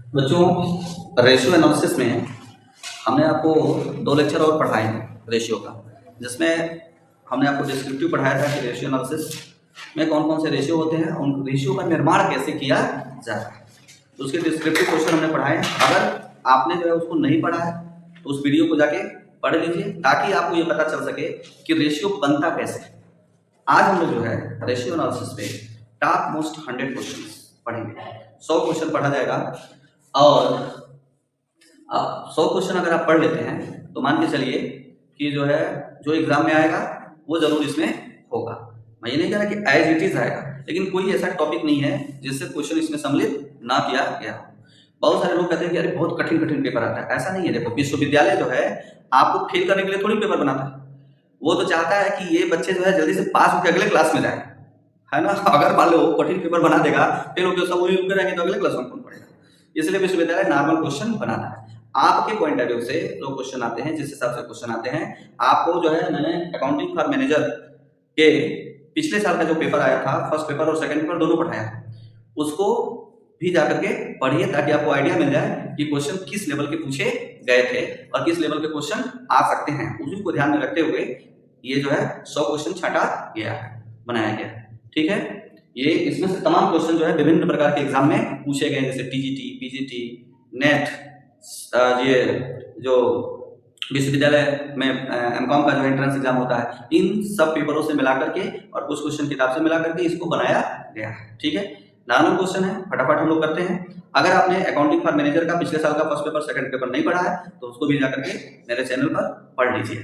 बच्चों, ratio analysis में हमने आपको 2 लेक्चर और पढ़ाए हैं रेशियो का, जिसमें हमने आपको डिस्क्रिप्टिव पढ़ाया था कि रेशियो एनालिसिस में कौन कौन से रेशियो होते हैं, उन रेशियो का निर्माण कैसे किया जाता है। तो उसके डिस्क्रिप्टिव क्वेश्चन हमने पढ़ाए हैं। अगर आपने जो है उसको नहीं पढ़ा है तो उस वीडियो को जाके पढ़ लीजिए, ताकि आपको ये पता चल सके कि रेशियो बनता कैसे। आज हम लोग जो है रेशियो एनालिसिस पे टॉप मोस्ट 100 क्वेश्चन पढ़ेंगे। 100 क्वेश्चन पढ़ा जाएगा और 100 क्वेश्चन अगर आप पढ़ लेते हैं तो मान के चलिए कि जो है जो एग्जाम में आएगा वो जरूर इसमें होगा। मैं ये नहीं कह रहा कि एज इट इज आएगा, लेकिन कोई ऐसा टॉपिक नहीं है जिससे क्वेश्चन इसमें सम्मिलित ना किया गया। बहुत सारे लोग कहते हैं कि अरे बहुत कठिन कठिन पेपर आता है। ऐसा नहीं है। देखो, विश्वविद्यालय जो है आपको फेल करने के लिए थोड़ी पेपर बनाता है। वो तो चाहता है कि ये बच्चे जो है जल्दी से पास होकर अगले क्लास में जाए, है ना। अगर मान लो कठिन पेपर बना देगा, फेल होकर सब वही रुके रहेंगे तो अगले क्लास में कौन पढ़ेगा। इसलिए विश्वविद्यालय नॉर्मल क्वेश्चन बनाता है। आपके पॉइंट ऑफ व्यू से जो क्वेश्चन आते हैं, जिस हिसाब से क्वेश्चन आते हैं, आपको जो है मैंने अकाउंटिंग फॉर मैनेजर के पिछले साल का जो पेपर आया था, फर्स्ट पेपर और सेकंड पेपर दोनों पढ़ाया, उसको भी जाकर के पढ़िए, ताकि आपको आइडिया मिल जाए कि क्वेश्चन किस लेवल के पूछे गए थे और किस लेवल के क्वेश्चन आ सकते हैं। उसी को ध्यान में रखते हुए ये जो है 100 क्वेश्चन छाटा गया है, बनाया गया है। ठीक है, ये इसमें से तमाम क्वेश्चन जो है विभिन्न प्रकार के एग्जाम में पूछे गए, जैसे टीजीटी, पीजीटी, नेट, ये जो विश्वविद्यालय में एमकॉम का जो एंट्रेंस एग्जाम होता है, इन सब पेपरों से मिला करके और कुछ क्वेश्चन किताब से मिला करके इसको बनाया गया है। ठीक है, नॉर्मल क्वेश्चन है, फटाफट हम लोग करते हैं। अगर आपने अकाउंटिंग फॉर मैनेजर का पिछले साल का फर्स्ट पेपर सेकंड पेपर नहीं पढ़ा है तो उसको भी जाकर के मेरे चैनल पर पढ़ लीजिए।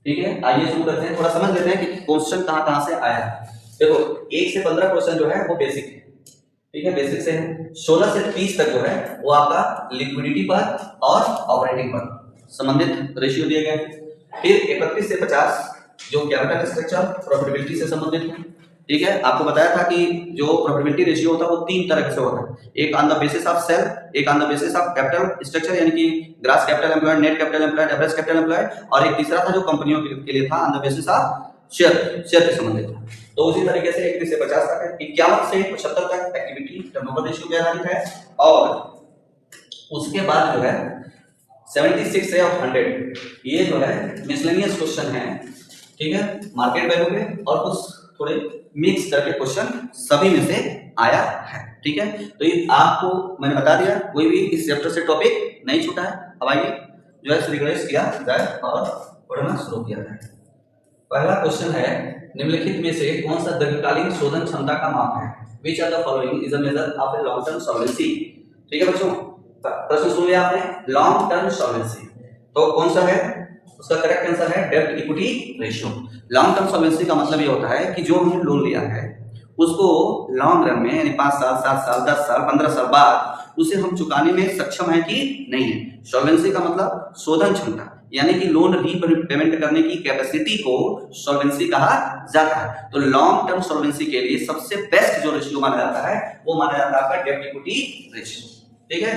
ठीक है, आइए शुरू करते हैं। थोड़ा समझ लेते हैं कि क्वेश्चन कहाँ से आया है। देखो, 1 से 15 क्वेश्चन जो है वो बेसिक है। ठीक है, बेसिक से है। 16 से 30 तक जो है वो आपका लिक्विडिटी पर और ऑपरेटिंग पर संबंधित रेशियो दिए गए। फिर 31 से 50 जो कैपिटल स्ट्रक्चर प्रॉफिटेबिलिटी से संबंधित है। ठीक है, आपको बताया था कि जो प्रॉफिटेबिलिटी रेशियो होता है वो 3 तरह से होता है। एक on the basis of sale, एक on the basis of capital structure, यानी कि gross capital employed, net capital employed, average capital employed, और एक तीसरा था जो कंपनियों के लिए था on the basis of share से संबंधित था। तो उसी तरीके से 31 से 50 तक है। 51 से 75 तक एक्टिविटी टर्नओवर रेशियो पे आधारित है। और उसके बाद जो है 76 से 100 ये जो है मिसलेनियस क्वेश्चन है। ठीक है, मार्केट वैल्यू पे और कुछ थोड़े मिक्स करके क्वेश्चन सभी में से आया है। ठीक है, तो ये आपको मैंने बता दिया, कोई भी इस चैप्टर से टॉपिक नहीं छूटा है। अब आइए जो है रिवाइज किया जाए और पढ़ना शुरू किया जाए। पहला क्वेश्चन है, निम्नलिखित में से कौन सा दीर्घकालीन शोधन क्षमता का माप है? Which of the following is a measure of a long term solvency? ठीक है बच्चों, प्रश्न सुन लिया आपने, लॉन्ग टर्म सॉल्वेंसी। तो कौन सा है उसका? करेक्ट आंसर है डेब्ट equity ratio. Long term solvency का मतलब ये होता है कि जो हमने लोन लिया है उसको लॉन्ग रन में, यानी 5 साल, 7 साल, 10 साल, 15 साल बाद उसे हम चुकाने में सक्षम है कि नहीं है। सॉल्वेंसी का मतलब शोधन क्षमता, यानी कि लोन रीपेमेंट करने की कैपेसिटी को सॉल्वेंसी कहा जाता है। तो लॉन्ग टर्म सॉल्वेंसी के लिए सबसे बेस्ट जो रेशियो माना जाता है वो माना जाता है आपका डेब्ट इक्विटी रेशियो। ठीक है,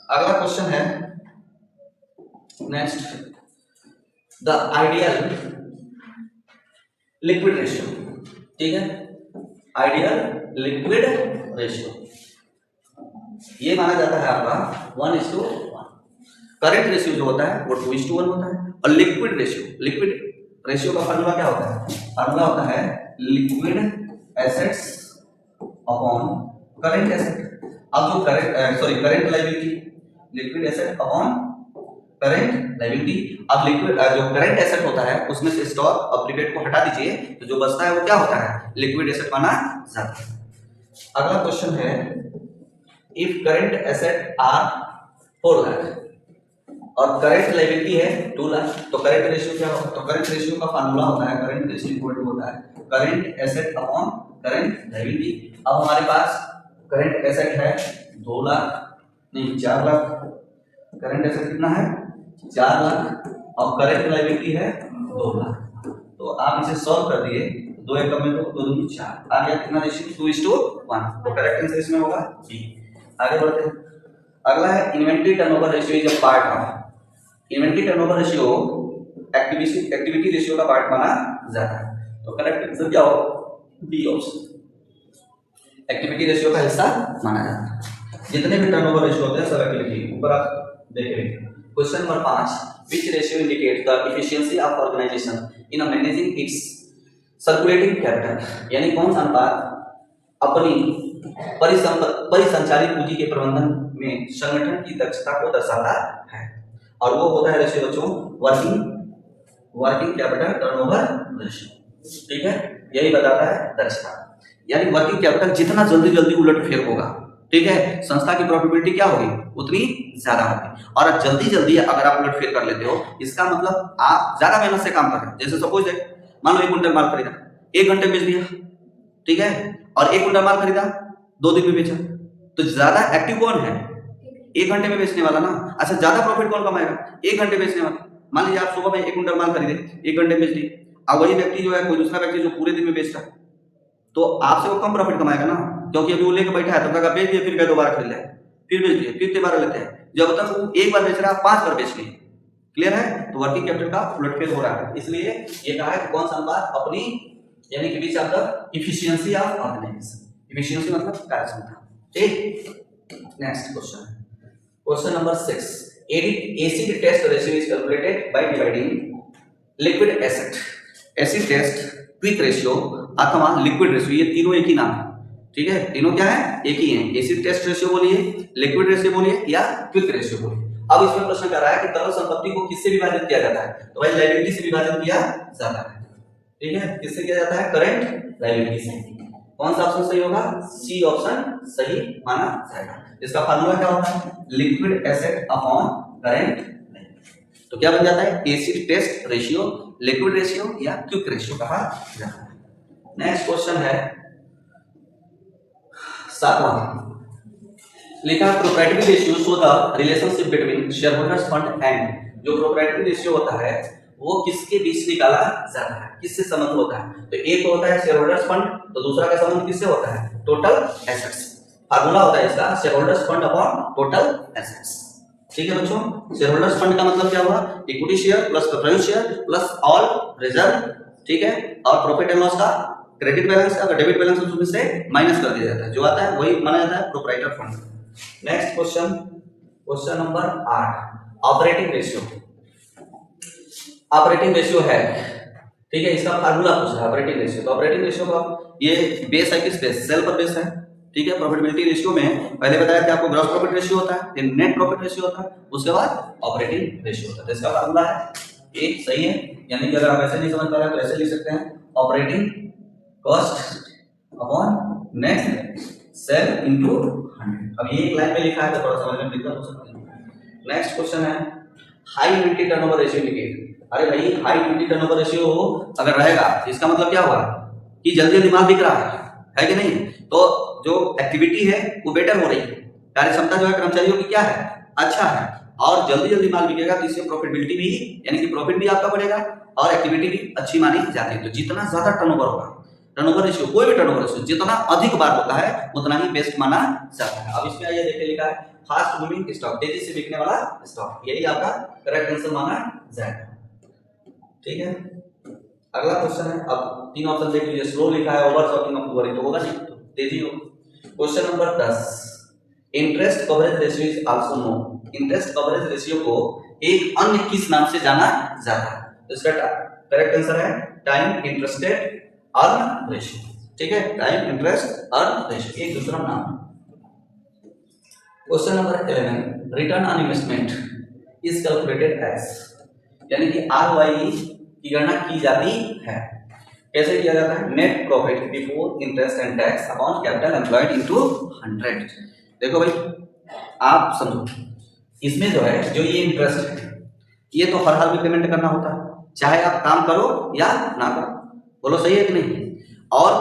अगला क्वेश्चन है next, the ideal liquid ratio. ठीक है, आइडियल लिक्विड रेशियो ये माना जाता है आपका 1:1। करेंट रेशियो जो होता है वो 2:1 होता है। और लिक्विड रेशियो का फार्मूला क्या होता है? फार्मूला होता है liquid assets upon current asset. अब जो current liability, liquid asset upon current liability. अब लिक्विड जो करेंट एसेट होता है उसमें से स्टॉक और प्रीपेड को हटा दीजिए तो जो बचता है वो क्या होता है? लिक्विड एसेट माना जाता है। अगला क्वेश्चन है, if current asset are 4 lakh और करेंट लायबिलिटी है 2 लाख, तो करेंट रेशियो क्या होगा? तो करेंट रेशियो का फार्मूला होता है, करेंट रेशियो इक्वल टू होता है current asset upon current liability. अब हमारे पास करेंट एसेट है 2 लाख, नहीं 4 लाख। करेंट एसेट कितना है? 4 लाख और करेंट लायबिलिटी है 2 लाख। तो आप इसे सॉल्व कर दिए, 2 एकम में 2, 2 दूनी 4, आ गया कितना रेशियो? 2:1। तो करेक्ट आंसर इसमें होगा बी। आगे बढ़ते हैं। अगला है inventory turnover ratio is a part of. Inventory turnover ratio activity ratio का पार्ट माना जाता है। तो करेक्ट आंसर क्या होगा? बी ऑप्शन, एक्टिविटी रेशियो का हिस्सा माना जाता है। जितने भी टर्नओवर रेशियो होते हैं सब के लिखिए, ऊपर आप देखेंगे। Question number 5, which ratio indicate the efficiency of organisation in managing its circulating capital, यानी कौन सा अनुपात अपनी परिसंचालित पूंजी के प्रबंधन में संगठन की दक्षता को दर्शाता है, और वो होता है रेशियो बच्चों वर्किंग कैपिटल टर्नओवर रेशियो। ठीक है, यही बताता है दक्षता, यानी वर्किंग कैपिटल जितना जल्दी जल्दी उलटफेर होगा, ठीक है, संस्था की प्रॉफिटेबिलिटी क्या होगी उतनी ज्यादा होगी। और जल्दी जल्दी अगर आप उलटफेर कर लेते हो, इसका मतलब आप ज्यादा मेहनत से काम कर रहे हो। जैसे सपोज है, मान लो 1 कुंटल माल खरीदा, 1 घंटे में बेच दिया, ठीक है, और 1 कुंटल माल खरीदा 2 दिन में बेचा, तो ज्यादा एक्टिव कौन है? 1 घंटे में बेचने वाला ना। अच्छा, ज्यादा प्रॉफिट कौन कमाएगा? 1 घंटे बेचने वाला। मान लीजिए आप सुबह में 1 कुंटल माल खरीदे, 1 घंटे में बेच दिए, अब वही व्यक्ति जो है कोई दूसरा व्यक्ति जो पूरे दिन में बेचता है, तो आपसे वो कम प्रॉफिट कमाएगा ना, क्योंकि अभी वो लेके बैठा है, तब तक बेच दिए, फिर गए दोबारा खरीद लिया, फिर बेच दिए, फिर दोबारा लेते हैं। जब तक वो एक बार बेच रहा है 5 बार बेच लिए। क्लियर है? तो वर्किंग कैपिटल का उलटफेर हो रहा है, इसलिए ये कहा है कि कौन सा अनुपात अपनी, यानी कि बीच of the efficiency of organisation. Efficiency मतलब कार्यक्षमता। ठीक, next question number 6, acid test ratio is calculated by dividing liquid acid test, quick ratio अथवा लिक्विड रेशियो, ये तीनों एक ही नाम है। ठीक है, तीनों क्या है? एक ही है। एसिड टेस्ट रेशियो बोलिए, लिक्विड रेशियो बोलिए, या क्विक रेशियो बोलिए। अब इसमें प्रश्न कर रहा है कि तरल संपत्ति को किससे विभाजित किया जाता है? तो भाई लायबिलिटी से विभाजित किया जाता है। ठीक है, किससे किया जाता है? करंट लायबिलिटी से। कौन सा ऑप्शन सही होगा? सी ऑप्शन सही माना जाएगा। इसका फार्मूला क्या होता है? Liquid asset upon current. तो क्या बन जाता है? Acid test ratio, liquid ratio या क्विक रेशियो कहा जाता है। नेक्स्ट क्वेश्चन है 7वां, लिखा proprietary ratio show the relationship between share holders fund and, जो प्रोप्राइटरी रेशियो होता है वो किसके बीच निकाला जाता है, किससे संबंध होता है? तो एक होता है शेयर होल्डर्स फंड, तो दूसरा का संबंध किससे होता है? Total assets. फार्मूला होता है इसका share holders fund upon total assets. ठीक है बच्चों, शेयर होल्डर्स फंड का मतलब क्या हुआ? Equity share plus preference share plus all reserve. ठीक है, और प्रॉफिट एंड लॉस का क्रेडिट बैलेंस का डेबिट बैलेंस उसमें से माइनस कर दिया जाता है, जो आता है वही माना जाता है proprietor fund. Next question number 8, operating ratio. Operating ratio है, ठीक है, इसका फार्मूला पूछ रहा है ऑपरेटिंग रेशियो। तो ऑपरेटिंग रेशियो का ये बेस है, किस बेस? सेल पर बेस है। ठीक है, प्रॉफिटेबिलिटी रेशियो में पहले बताया कि आपको ग्रॉस प्रॉफिट रेशियो होता है, फिर नेट प्रॉफिट रेशियो होता है, उसके बाद ऑपरेटिंग रेशियो होता है। तो इसका फार्मूला है ए, सही है, यानी कि अगर आप ऐसे नहीं समझ पा रहे हैं तो ऐसे लिख सकते हैं, operating cost upon net cell into 100। अब ये एक लाइन में लिखा है तो थोड़ा समझने में दिक्कत हो सकती है। नेक्स्ट क्वेश्चन है high inventory turnover ratio indicate. अरे भाई, हाई इन्वेंटरी टर्नओवर रेशियो अगर रहेगा इसका मतलब क्या हुआ कि जल्दी जल्दी माल बिक रहा है कि नहीं? तो जो एक्टिविटी है वो बेटर हो रही है, कार्यक्षमता जो है कर्मचारियों की क्या है? अच्छा है, और जल्दी जल्दी माल बिकेगा तो इससे प्रॉफिटेबिलिटी भी, यानी कि प्रॉफिट भी आपका बढ़ेगा और एक्टिविटी भी अच्छी मानी जाती है। तो जितना ज्यादा टर्नओवर होगा, टर्नओवर रेशियो, कोई भी टर्नओवर रेशियो जितना अधिक बार होता है उतना ही बेस्ट माना जाता है। अब इसमें आइए देखिए, लिखा है फास्ट मूविंग स्टॉक, तेजी से बिकने वाला स्टॉक, यही आपका करेक्ट आंसर माना जाएगा। ठीक है, अगला क्वेश्चन है, अब 3 ऑप्शन देख लीजिए। स्लो लिखा है, ओवर शॉपिंग ऑफ वरी, तो होगा नहीं, तो तेजी हो। Question number 10, interest coverage ratio is also known. Interest coverage ratio को एक अन्य किस नाम से जाना जाता है? तो इसका करेक्ट आंसर है टाइम इंटरेस्टेड अर्न रेशियो। ठीक है, टाइम इंटरेस्ट अर्न रेशियो, एक दूसरा नाम। Question number 11, return on investment is calculated as, यानी कि आरओआई की गणना की जाती है। कैसे किया जाता है? Net profit before interest and tax upon capital employed into 100। देखो भाई, आप समझो, इसमें जो है, जो ये इंटरेस्ट है, ये तो हर हाल में पेमेंट करना होता है, चाहे आप काम करो या ना करो। बोलो सही है कि नहीं? और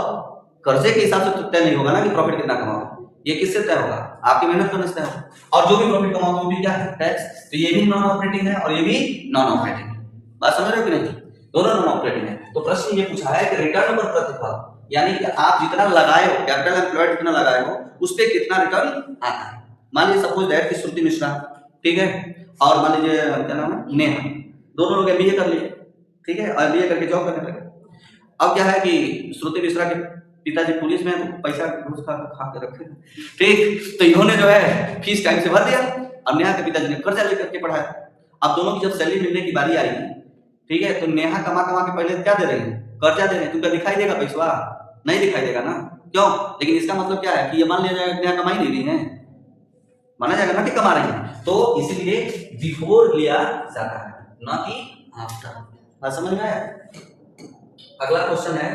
कर्जे के हिसाब से तो तय नहीं होगा ना कि प्रॉफिट कितना कमाओगे, ये किससे तय होगा? आपकी मेहनत करने से तय होगा। और जो भी प्रॉफिट कमाओगे वो भी क्या है? टैक्स। तो ये भी नॉन ऑपरेटिंग है और ये भी नॉन ऑपरेटिंग है। बात समझ रहे हो कि नहीं? दोनों नॉन ऑपरेटिंग है। तो प्रश्न ये पूछा है कि रिटर्न पर प्रतिफल, यानी कि आप जितना लगाए हो, कैपिटल एम्प्लॉयड जितना लगाए हो, उस पर कितना रिटर्न आता है। मान लीजिए सपोज दैट कि श्रुति मिश्रा, ठीक है, और मान लीजिए क्या नाम है, नेहा, दोनों लोग MBA कर लिए, ठीक है, और MBA करके जॉब करने लगे। अब क्या है कि श्रुति मिश्रा के पिताजी पुलिस में, तो पैसा घूस खा के रखे। ठीक, तो इन्होंने जो है फीस टाइम से भर दिया। अब नेहा के पिताजी ने कर्जा लेकर के पढ़ाया। अब दोनों की जब सैलरी मिलने की बारी आई, ठीक है, तो नेहा कमा कमा के पहले क्या दे रही है, कर्जा दे रहे हैं। तुमको दिखाई देगा पैसा? नहीं दिखाई देगा ना, क्यों? लेकिन इसका मतलब क्या है कि ये मान लिया जाएगा नेहा कमाई नहीं रही है, माना जाएगा ना कि कमा रही है। तो इसीलिए बिफोर लिया जाता है, ना कि आफ्टर। बात समझ में आया? अगला क्वेश्चन है,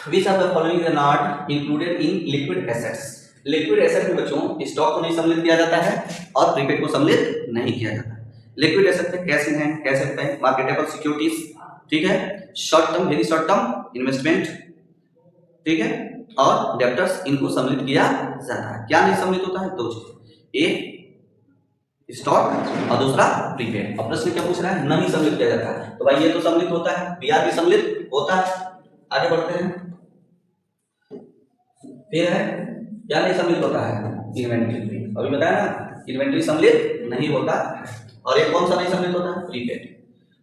Which of the following are not included in liquid assets? Liquid asset में बच्चों स्टॉक को नहीं सम्मिलित किया जाता है और प्रीपेड को सम्मिलित नहीं किया जाता है। लिक्विड एसेट में cash in hand, cash at bank, marketable securities, ठीक है, short term, very short term investment, ठीक है, और डेब्टर्स, इनको सम्मिलित किया जाता है। क्या नहीं सम्मिलित होता है? दो चीज, एक स्टॉक और दूसरा प्रीपेड। अब प्रश्न क्या पूछ रहा है? नहीं सम्मिलित किया जाता है, तो भाई ये तो सम्मिलित होता है, बीआर भी सम्मिलित होता है। आगे बढ़ते हैं, फिर है क्या नहीं सम्मिलित होता है? इन्वेंट्री। अभी बताया ना, इन्वेंट्री सम्मिलित नहीं होता है। और एक कौन सा नहीं सम्मिलित होता है? प्रीपेड।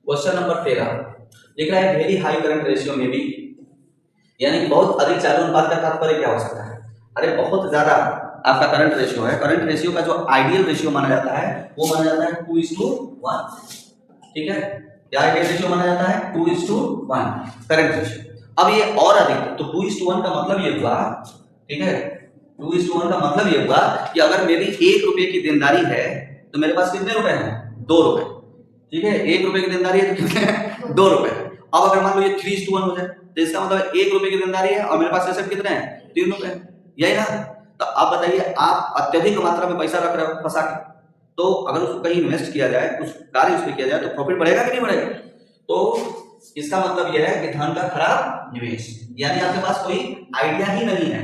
क्वेश्चन नंबर 13 लिख रहा है, वेरी हाई करंट रेशियो में भी, यानी कि बहुत अधिक चालू अनुपात का तात्पर्य क्या हो सकता है? अरे बहुत ज्यादा आपका करंट रेशियो है। करंट रेशियो का जो आइडियल रेशियो माना जाता है वो माना जाता है 2:1, ठीक है, क्या आइडियल रेशियो माना जाता है? 2:1 करंट रेशियो। अब ये और अधिक, तो 2:1 का मतलब ये हुआ, ठीक है, 2:1 का मतलब ये हुआ कि अगर मेरी 1 रुपए की देनदारी है तो मेरे पास कितने रुपए हैं? 2 रुपए, ठीक है, 1 रुपए की देनदारी है तो कितने हैं? 2 रुपए। अब अगर मान लो ये 3:1 हो जाए तो इसका मतलब 1 रुपए की देनदारी है और मेरे पास एसेट कितने हैं? 3 रुपए, यही ना? तो आप बताइए, आप अत्यधिक मात्रा में पैसा रख रहे हो फंसा के, तो अगर उसको कहीं इन्वेस्ट किया जाए, कुछ कार्य उस पर किया जाए तो प्रॉफिट बढ़ेगा कि नहीं बढ़ेगा? तो इसका मतलब यह है कि धन का खराब निवेश, यानी आपके पास कोई आइडिया ही नहीं है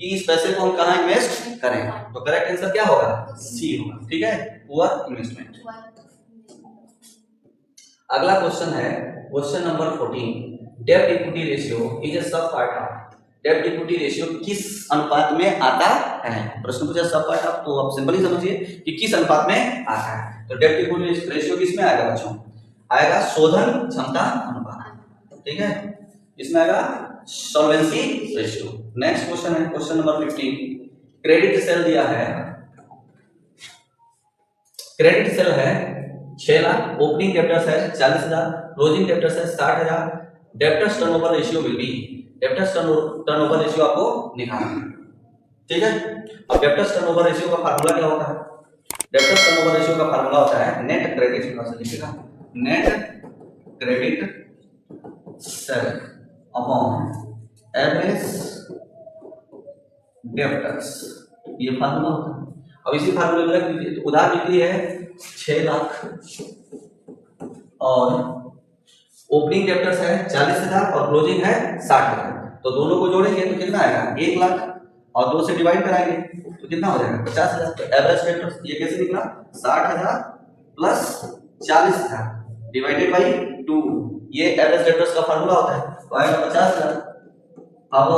कि इस पैसे को हम कहां इन्वेस्ट करें। तो करेक्ट आंसर क्या होगा? सी होगा, ठीक है, पुअर इन्वेस्टमेंट। अगला क्वेश्चन है क्वेश्चन नंबर 14, डेब्ट इक्विटी रेशियो इज अ सब पार्ट ऑफ। डेब्ट इक्विटी रेशियो किस अनुपात में आता है? प्रश्न पूछा सब पार्ट ऑफ, तो आप सिंपली समझिए कि किस अनुपात में आता है। तो डेब्ट इक्विटी रेशियो किस में आएगा बच्चों? आएगा शोधन क्षमता अनुपात, ठीक है, इसमें आएगा सॉल्वेंसी रेशियो। नेक्स्ट क्वेश्चन है क्वेश्चन नंबर 15, क्रेडिट सेल दिया है, क्रेडिट सेल है 6 लाख, ओपनिंग डेब्टर्स है 40,000, क्लोजिंग डेब्टर्स है 60,000, debtors turnover ratio will be, debtors turnover ratio आपको निकालना है, ठीक है। अब डेब्टर्स टर्नओवर रेशियो का फार्मूला क्या होता है? डेब्टर्स टर्नओवर रेशियो का फार्मूला होता है नेट क्रेडिट, लिखिएगा, net credit cell upon average debtors, ये फार्मूला होता है। अब इसी फार्मूले में रख दीजिए, तो उधार बिक्री है 6 लाख और ओपनिंग डेब्टर्स है 40,000 और क्लोजिंग है 60,000, तो दोनों को जोड़ेंगे तो कितना आएगा? 1 लाख और 2 से डिवाइड कराएंगे तो कितना हो जाएगा? 50,000। तो एवरेज डेब्टर्स ये कैसे निकला? 60,000 प्लस 40,000 डिवाइडेड बाई 2, ये एवरेज डेब्टर्स का फार्मूला होता है, तो आएगा 50,000। अब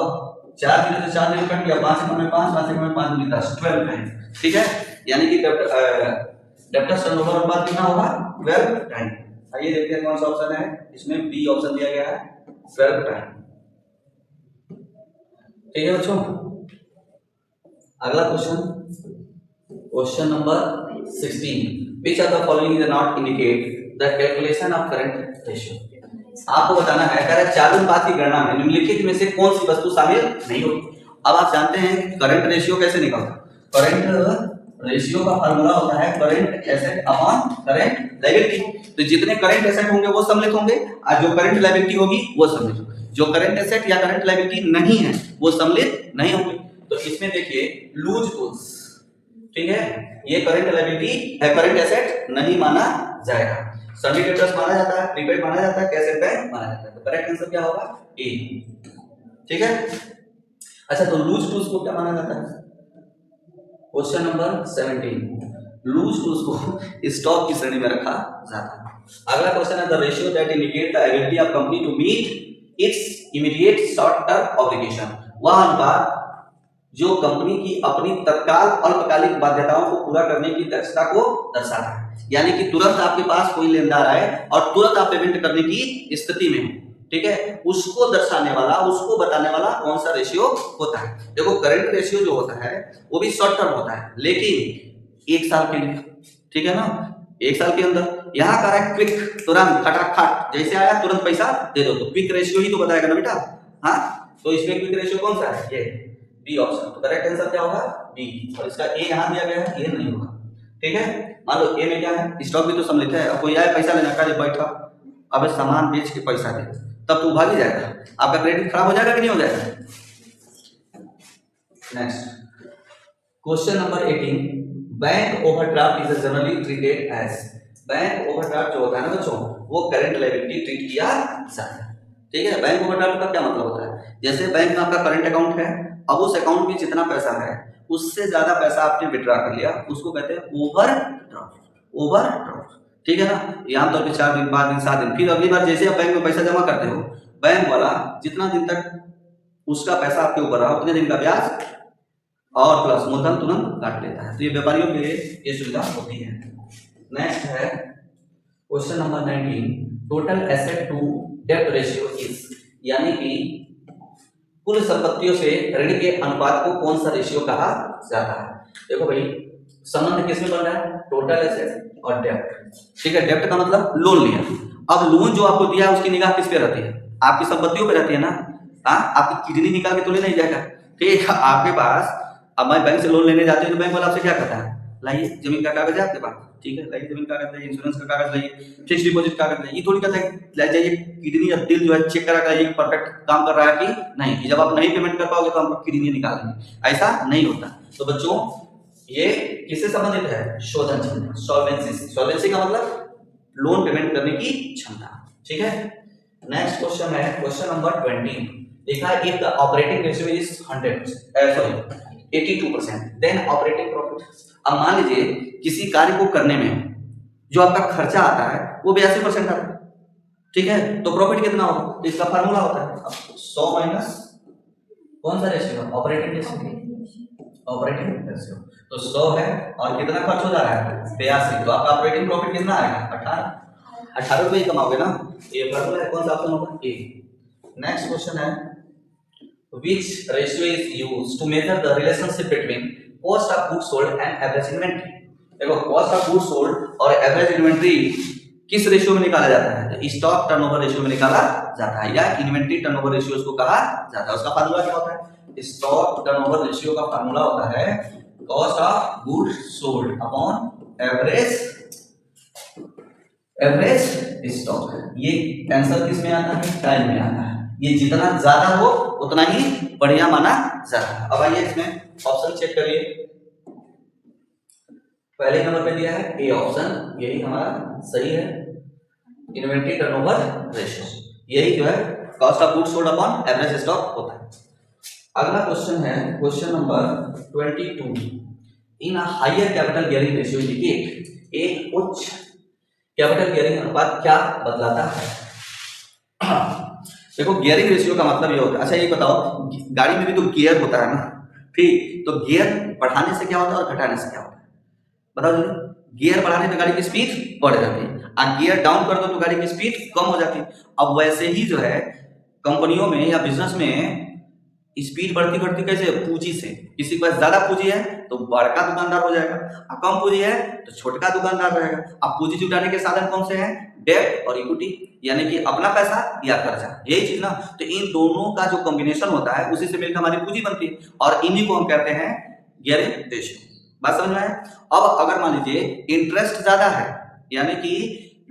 4 0 से 4 0 कट गया, 5 में 5, 5 में 5 मिलता है 12 टाइम, ठीक है, यानी कि डेब्टर्स टर्नओवर अनुपात कितना होगा? 12 टाइम। आइए देखते हैं कौन सा ऑप्शन है, इसमें बी ऑप्शन दिया गया है 12 टाइम, ठीक है बच्चों। अगला question, question number 16, which of the following is not indicate the calculation of current ratio। आपको बताना है, कह रहा है चालू अनुपात की गणना में निम्नलिखित में से कौन सी वस्तु शामिल नहीं होगी। अब आप जानते हैं कि करंट रेशियो कैसे निकलता है? करंट रेशियो का फार्मूला होता है current asset upon current liability. तो जितने करंट एसेट होंगे वो सम्मिलित होंगे और जो करंट लायबिलिटी होगी वो सम्मिलित होगी। जो करंट एसेट या करंट लायबिलिटी नहीं है वो सम्मिलित नहीं होंगे। तो इसमें देखिए लूज टूल्स, ठीक है, ये करंट लायबिलिटी है, करंट एसेट नहीं माना जाएगा। सभी डेब्टर्स माना जाता है, प्रीपेड माना जाता है, कैश एट बैंक माना जाता है। तो करेक्ट आंसर क्या होगा? ए, ठीक है। अच्छा, तो लूज टूल्स को क्या माना जाता है? क्वेश्चन नंबर 17, लूज टूल्स को स्टॉक की श्रेणी में रखा जाता है। अगला क्वेश्चन है the ratio that indicate the ability of company to meet its immediate short term obligation. वह अनुपात जो कंपनी की अपनी तत्काल अल्पकालिक बाध्यताओं को पूरा करने की दक्षता को दर्शाता है। यानी कि तुरंत आपके पास कोई लेनदार आए और तुरंत आप पेमेंट करने की स्थिति में हो, ठीक है, उसको दर्शाने वाला, उसको बताने वाला कौन सा रेशियो होता है। देखो करंट रेशियो जो होता है वो भी शॉर्ट टर्म होता है, लेकिन 1 साल के लिए, ठीक है ना, 1 साल के अंदर। यहाँ का है क्विक, तुरंत खटाखट, जैसे आया तुरंत पैसा दे दो, तो क्विक रेशियो ही तो बताएगा ना बेटा। हाँ, तो इसमें क्विक रेशियो कौन सा है, ये बी ऑप्शन। तो करेक्ट आंसर क्या होगा, बी। और इसका ए यहाँ दिया गया है, ये नहीं होगा, ठीक है। मान लो ए में क्या है, स्टॉक भी तो सम्मिलित है। अब कोई आए पैसा लेना का, बैठा अब सामान बेच के पैसा दे, तब तो भाग ही जाएगा, आपका क्रेडिट खराब हो जाएगा कि नहीं हो जाएगा। Next question number 18, bank overdraft is generally treated as. Bank overdraft जो होता है ना बच्चों, वो करंट लायबिलिटी ट्रीट किया जाता है, ठीक है। बैंक ओवरड्राफ्ट का क्या मतलब होता है, जैसे बैंक में आपका करंट अकाउंट है, अब उस अकाउंट में जितना पैसा है उससे ज्यादा पैसा आपने विड्रॉ कर लिया, उसको कहते हैं ओवरड्राफ्ट। ओवरड्राफ्ट, ठीक है ना। ये आमतौर पर 4 दिन 5 दिन 7 दिन, फिर अगली बार जैसे आप बैंक में पैसा जमा करते हो, बैंक वाला जितना दिन तक उसका पैसा आपके ऊपर रहा उतने दिन का ब्याज और प्लस मूलधन तुरंत काट लेता है। तो ये व्यापारियों के लिए ये सुविधा होती है। नेक्स्ट है question number 19, total asset to डेब्ट रेशियो इज, यानी कि कुल संपत्तियों से ऋण के अनुपात को कौन सा रेशियो कहा जाता है। देखो भाई संबंध किसमें बन रहा है, टोटल एसेट और डेब्ट, ठीक है। डेब्ट का मतलब लोन लिया, अब लोन जो आपको दिया उसकी निगाह किस पे रहती है, आपकी संपत्तियों पे रहती है ना। हाँ, आपकी किडनी निकाल के तो ले नहीं जाएगा, ठीक है। आपके पास अब मैं बैंक से लोन लेने जाते हैं तो बैंक वाला आपसे क्या कहता है, लाइए जमीन का कागज है आपके पास, ठीक है, लाइए जमीन का कागज लाइए, इंश्योरेंस का कागज लाइए, फिक्स डिपॉजिट कागज लाइए। ये थोड़ी कहता है ले जाइए किडनी या दिल जो है चेक करा कर परफेक्ट काम कर रहा है कि नहीं, कि जब आप नहीं पेमेंट कर पाओगे तो हम किडनी निकालेंगे, ऐसा नहीं होता। तो बच्चों ये किससे संबंधित है, शोधन क्षमता, सॉल्वेंसी। सॉल्वेंसी का मतलब लोन पेमेंट करने की क्षमता, ठीक है। नेक्स्ट क्वेश्चन है क्वेश्चन नंबर 20, देखा है if the operating ratio is 82%, then operating profit. अब मान लीजिए किसी कार्य को करने में जो आपका खर्चा आता है वो 82% आता है, ठीक है, तो प्रॉफिट कितना होगा, तो इसका फार्मूला होता है 100 माइनस कौन सा ratio, operating ratio, operating ratio. तो 100 है और कितना खर्च हो जा रहा है 82, तो आपका ऑपरेटिंग प्रॉफिट कितना आएगा 18 रुपए ही कमाओगे ना। ये फार्मूला है, कौन सा ऑप्शन होगा, ए। नेक्स्ट क्वेश्चन है which ratio is used to measure the relationship between cost of goods sold and average inventory। देखो cost of goods sold और average inventory किस रेशियो में निकाला जाता है, तो स्टॉक टर्नओवर रेशियो में निकाला जाता है, या इन्वेंटरी टर्नओवर रेशियो उसको कहा जाता है। उसका फार्मूला क्या होता है, स्टॉक टर्नओवर रेशियो का फार्मूला होता है cost of goods sold upon average stock. ये आंसर किस में आता है, टाइम में आता है। ये जितना ज्यादा हो उतना ही बढ़िया माना जाता है। अब आइए इसमें ऑप्शन चेक करिए, पहले नंबर पे दिया है ए ऑप्शन, यही हमारा सही है, इन्वेंटरी टर्नओवर रेशियो, यही जो है cost of goods sold upon average stock होता है। अगला क्वेश्चन है question number 22, in higher capital gearing ratio indicate, एक उच्च कैपिटल गियरिंग अनुपात क्या बतलाता है। देखो गियरिंग रेशियो का मतलब ये होता है, अच्छा ये बताओ गाड़ी में भी तो गियर होता है ना, ठीक, तो गियर बढ़ाने से क्या होता है और घटाने से क्या होता है, बताओ जल्दी। गियर बढ़ाने पे गाड़ी की स्पीड बढ़ जाती है और गियर डाउन कर दो तो गाड़ी की स्पीड कम हो जाती है। अब वैसे ही जो है कंपनियों में या बिजनेस में स्पीड बढ़ती बढ़ती कैसे, पूंजी से। किसी के पास ज्यादा पूंजी है तो बड़का दुकानदार हो जाएगा, और कम पूंजी है तो छोटका दुकानदार रहेगा। अब पूंजी जुटाने के साधन कौन से हैं, डेब्ट और इक्विटी, यानी कि अपना पैसा या कर्जा, यही चीज ना। तो इन दोनों का जो कॉम्बिनेशन होता है उसी से मिलकर हमारी पूंजी बनती है, और इन्हीं को हम कहते हैं गियरिंग रेशियो। बात समझ में आया। अब अगर मान लीजिए इंटरेस्ट ज्यादा है, यानी कि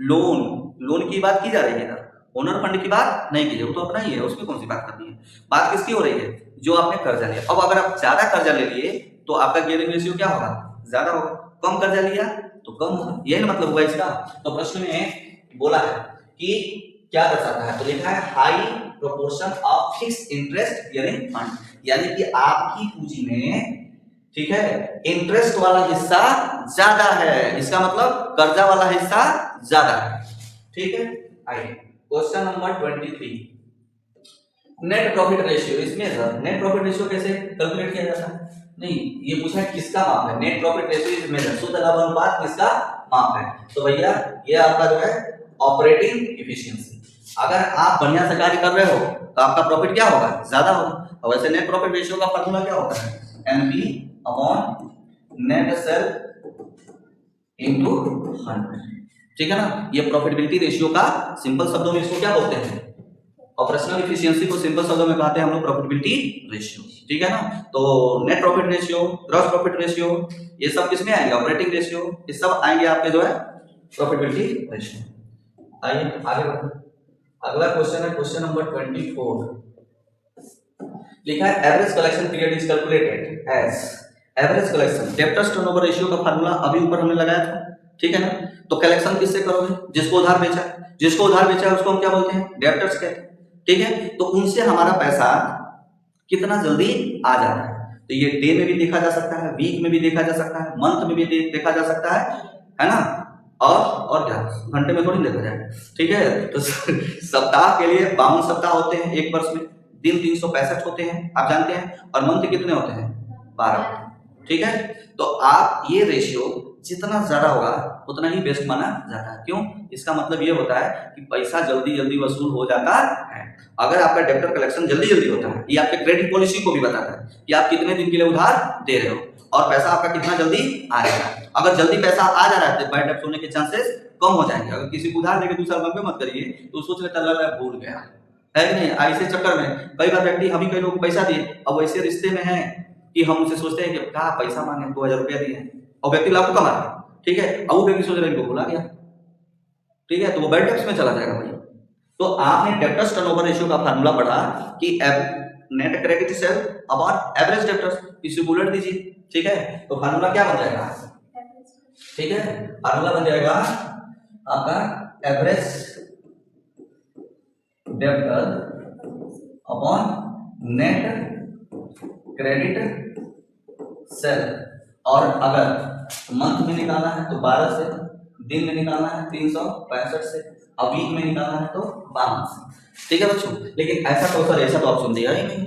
लोन की बात की जा रही है, ओनर फंड की बात नहीं की, वो तो अपना ही है, उसमें कौन सी बात करनी है, बात किसकी हो रही है, जो आपने कर्जा लिया। अब अगर आप ज्यादा कर्जा ले लिए तो आपका गियरिंग रेशियो क्या होगा, ज्यादा होगा। कम कर्जा लिया तो कम होगा, यही मतलब हुआ इसका। तो प्रश्न में बोला है कि क्या दर्शाता है, तो लिखा है high proportion of fixed interest gearing fund, यानी कि आपकी पूंजी में, ठीक है, इंटरेस्ट वाला हिस्सा ज्यादा है, इसका मतलब कर्जा वाला हिस्सा ज्यादा है, ठीक है। आइए question number 23, net profit ratio is measured. Net profit ratio कैसे कैलकुलेट किया जाता है, नहीं ये पूछा है किसका माप है, net profit ratio is measured, शुद्ध लाभ अनुपात किसका माप है, तो भैया ये आपका जो है ऑपरेटिंग एफिशिएंसी। अगर आप बढ़िया से कार्य कर रहे हो तो आपका प्रॉफिट क्या होगा, ज्यादा होगा। और वैसे नेट प्रॉफिट रेशियो का फॉर्मूला क्या होता है, NP upon net cell into 100, ठीक है ना। ये प्रॉफिटेबिलिटी रेशियो का सिंपल शब्दों में इसको क्या बोलते हैं, ऑपरेशनल एफिशिएंसी को सिंपल शब्दों में कहते हैं हम लोग प्रॉफिटेबिलिटी रेशियो, ठीक है ना। तो net profit ratio, gross profit ratio, ये सब किसमें आएंगे, ऑपरेटिंग रेशियो, ये सब आएंगे आपके जो है प्रॉफिटेबिलिटी रेशियो। आइए आगे बढ़ते, अगला क्वेश्चन है क्वेश्चन नंबर 24। लिखा है average collection period is calculated as average collection debtors turnover ratio का फार्मूला अभी ऊपर हमने लगाया था, ठीक है ना। तो कलेक्शन किससे करोगे, जिसको उधार बेचा है, जिसको उधार बेचा है उसको हम क्या बोलते हैं, डेब्टर्स कहते हैं, ठीक है। तो उनसे हमारा पैसा कितना जल्दी आ जा रहा है, तो ये डे में भी देखा जा सकता है, वीक में भी देखा जा सकता है, मंथ में भी देखा जा सकता है ना, और क्या घंटे में थोड़ी देखा जाए, ठीक है। तो सप्ताह के लिए 52 सप्ताह होते हैं एक वर्ष में, दिन 365 होते हैं आप जानते हैं, और मंथ कितने होते हैं 12, ठीक है। तो आप ये रेशियो जितना ज्यादा होगा उतना ही बेस्ट माना जाता है, क्यों, इसका मतलब ये होता है कि पैसा जल्दी जल्दी वसूल हो जाता है। अगर आपका डेब्टर कलेक्शन जल्दी जल्दी होता है, ये आपके क्रेडिट पॉलिसी को भी बताता है कि आप कितने दिन के लिए उधार दे रहे हो और पैसा आपका कितना जल्दी आ जाएगा। अगर जल्दी पैसा आ जा रहा है तो बैड डेब्ट होने के चांसेस कम हो जाएंगे। अगर किसी को उधार देके दूसरा मंगे मत करिए, तो सोच लेता है भूल गया है कि नहीं। ऐसे चक्कर में कई बार व्यक्ति, हम ही कई लोग पैसा दिए, अब वैसे रिश्ते में है कि हम उनसे सोचते हैं कि कहा पैसा मांगे 2000 रुपया दिए और व्यक्ति लाखों कमा रहा है, ठीक है। अब वो व्यक्ति सोच रहे हैं भुला गया, ठीक है, तो वो बैड डेब्ट्स में चला जाएगा भाई। तो आपने डेब्टर्स टर्नओवर रेशियो का फार्मूला पढ़ा कि net credit cell upon average debtors, इसे उलट दीजिए, ठीक है। तो फार्मूला क्या बन जाएगा, ठीक है, फार्मूला बन जाएगा आपका average debtor upon net credit sale, और अगर मंथ में निकालना है तो 12 से, दिन में निकालना है 365 से, और वीक में निकालना है तो 52 से, ठीक है बच्चों। लेकिन ऐसा तो सर ऐसा तो ऑप्शन दिया ही नहीं,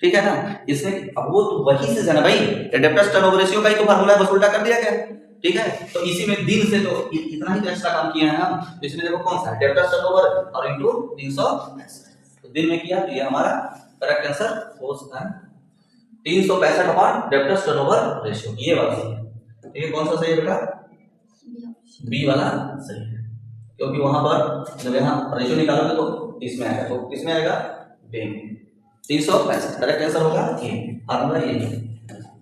ठीक है ना। इसमें अब वो तो वही से जाना भाई, डेब्टर्स टर्नओवर रेशियो का ही तो फार्मूला बस उल्टा कर दिया गया, ठीक है। तो इसी में दिन से तो इतना ही एक्स्ट्रा काम किया है हम, तो इसमें देखो कौन सा डेब्टर्स टर्नओवर और इनटू 365, तो दिन में किया तो ये हमारा करेक्ट आंसर हो सकता है 365 अपॉन डेब्टर्स टर्नओवर रेशियो, ये वाला सही है, ठीक है। कौन सा सही है बेटा, बी वाला सही है, क्योंकि वहां पर जब यहाँ रेशियो निकालोगे तो इसमें आएगा, तो किसमें आएगा, बी में 365, करेक्ट आंसर होगा ये, फार्मूला ये है,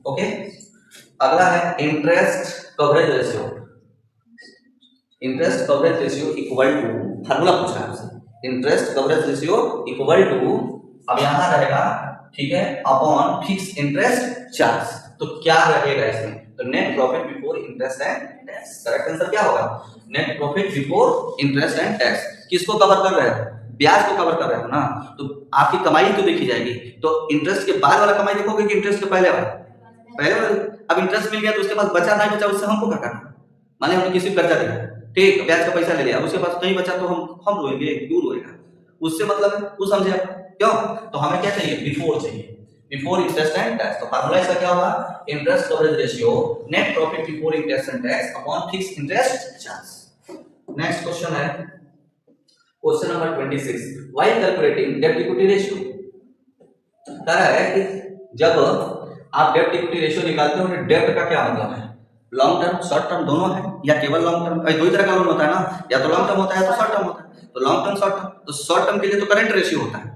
ओके। अगला है interest coverage ratio, interest coverage ratio equal to, formula पूछ रहा है आपसे, interest coverage ratio equal to, अब यहां रहेगा, ठीक है, अपॉन फिक्स इंटरेस्ट चार्ज। तो क्या रहेगा इसमें, तो net profit before interest and tax, correct answer क्या होगा, net profit before interest and tax. किसको कवर कर रहे हो, ब्याज को कवर कर रहे हो ना, तो आपकी कमाई तो देखी जाएगी। तो इंटरेस्ट के बाद वाला कमाई देखोगे कि इंटरेस्ट के पहले वाला, पहले वाला। अब इंटरेस्ट मिल गया तो उसके पास बचा नहीं बचा, उससे हमको क्या करना, माने हमने किसी कर्जा दिया, ठीक, ब्याज का पैसा ले लिया, उसके पास नहीं बचा तो हम रोएंगे, क्यों रोएगा, उससे मतलब है, वो समझे आप क्यों। तो हमें क्या चाहिए, बिफोर चाहिए, बिफोर इंटरेस्ट एंड टैक्स। तो फार्मूला इसका क्या होगा, interest coverage ratio net profit before interest and tax upon fix interest charge. Next question है क्वेश्चन नंबर 26, व्हाइल कैलकुलेटिंग डेब्ट इक्विटी रेशियो, कह रहा है कि जब आप डेब्ट इक्विटी रेशियो निकालते हो तो डेब्ट का क्या मतलब है, लॉन्ग टर्म शॉर्ट टर्म दोनों है, या केवल लॉन्ग टर्म, दो ही तरह का लोन होता है ना, या तो लॉन्ग टर्म होता है या तो शॉर्ट टर्म होता है। तो लॉन्ग टर्म शॉर्ट टर्म, तो शॉर्ट टर्म के लिए तो करंट रेशियो होता है,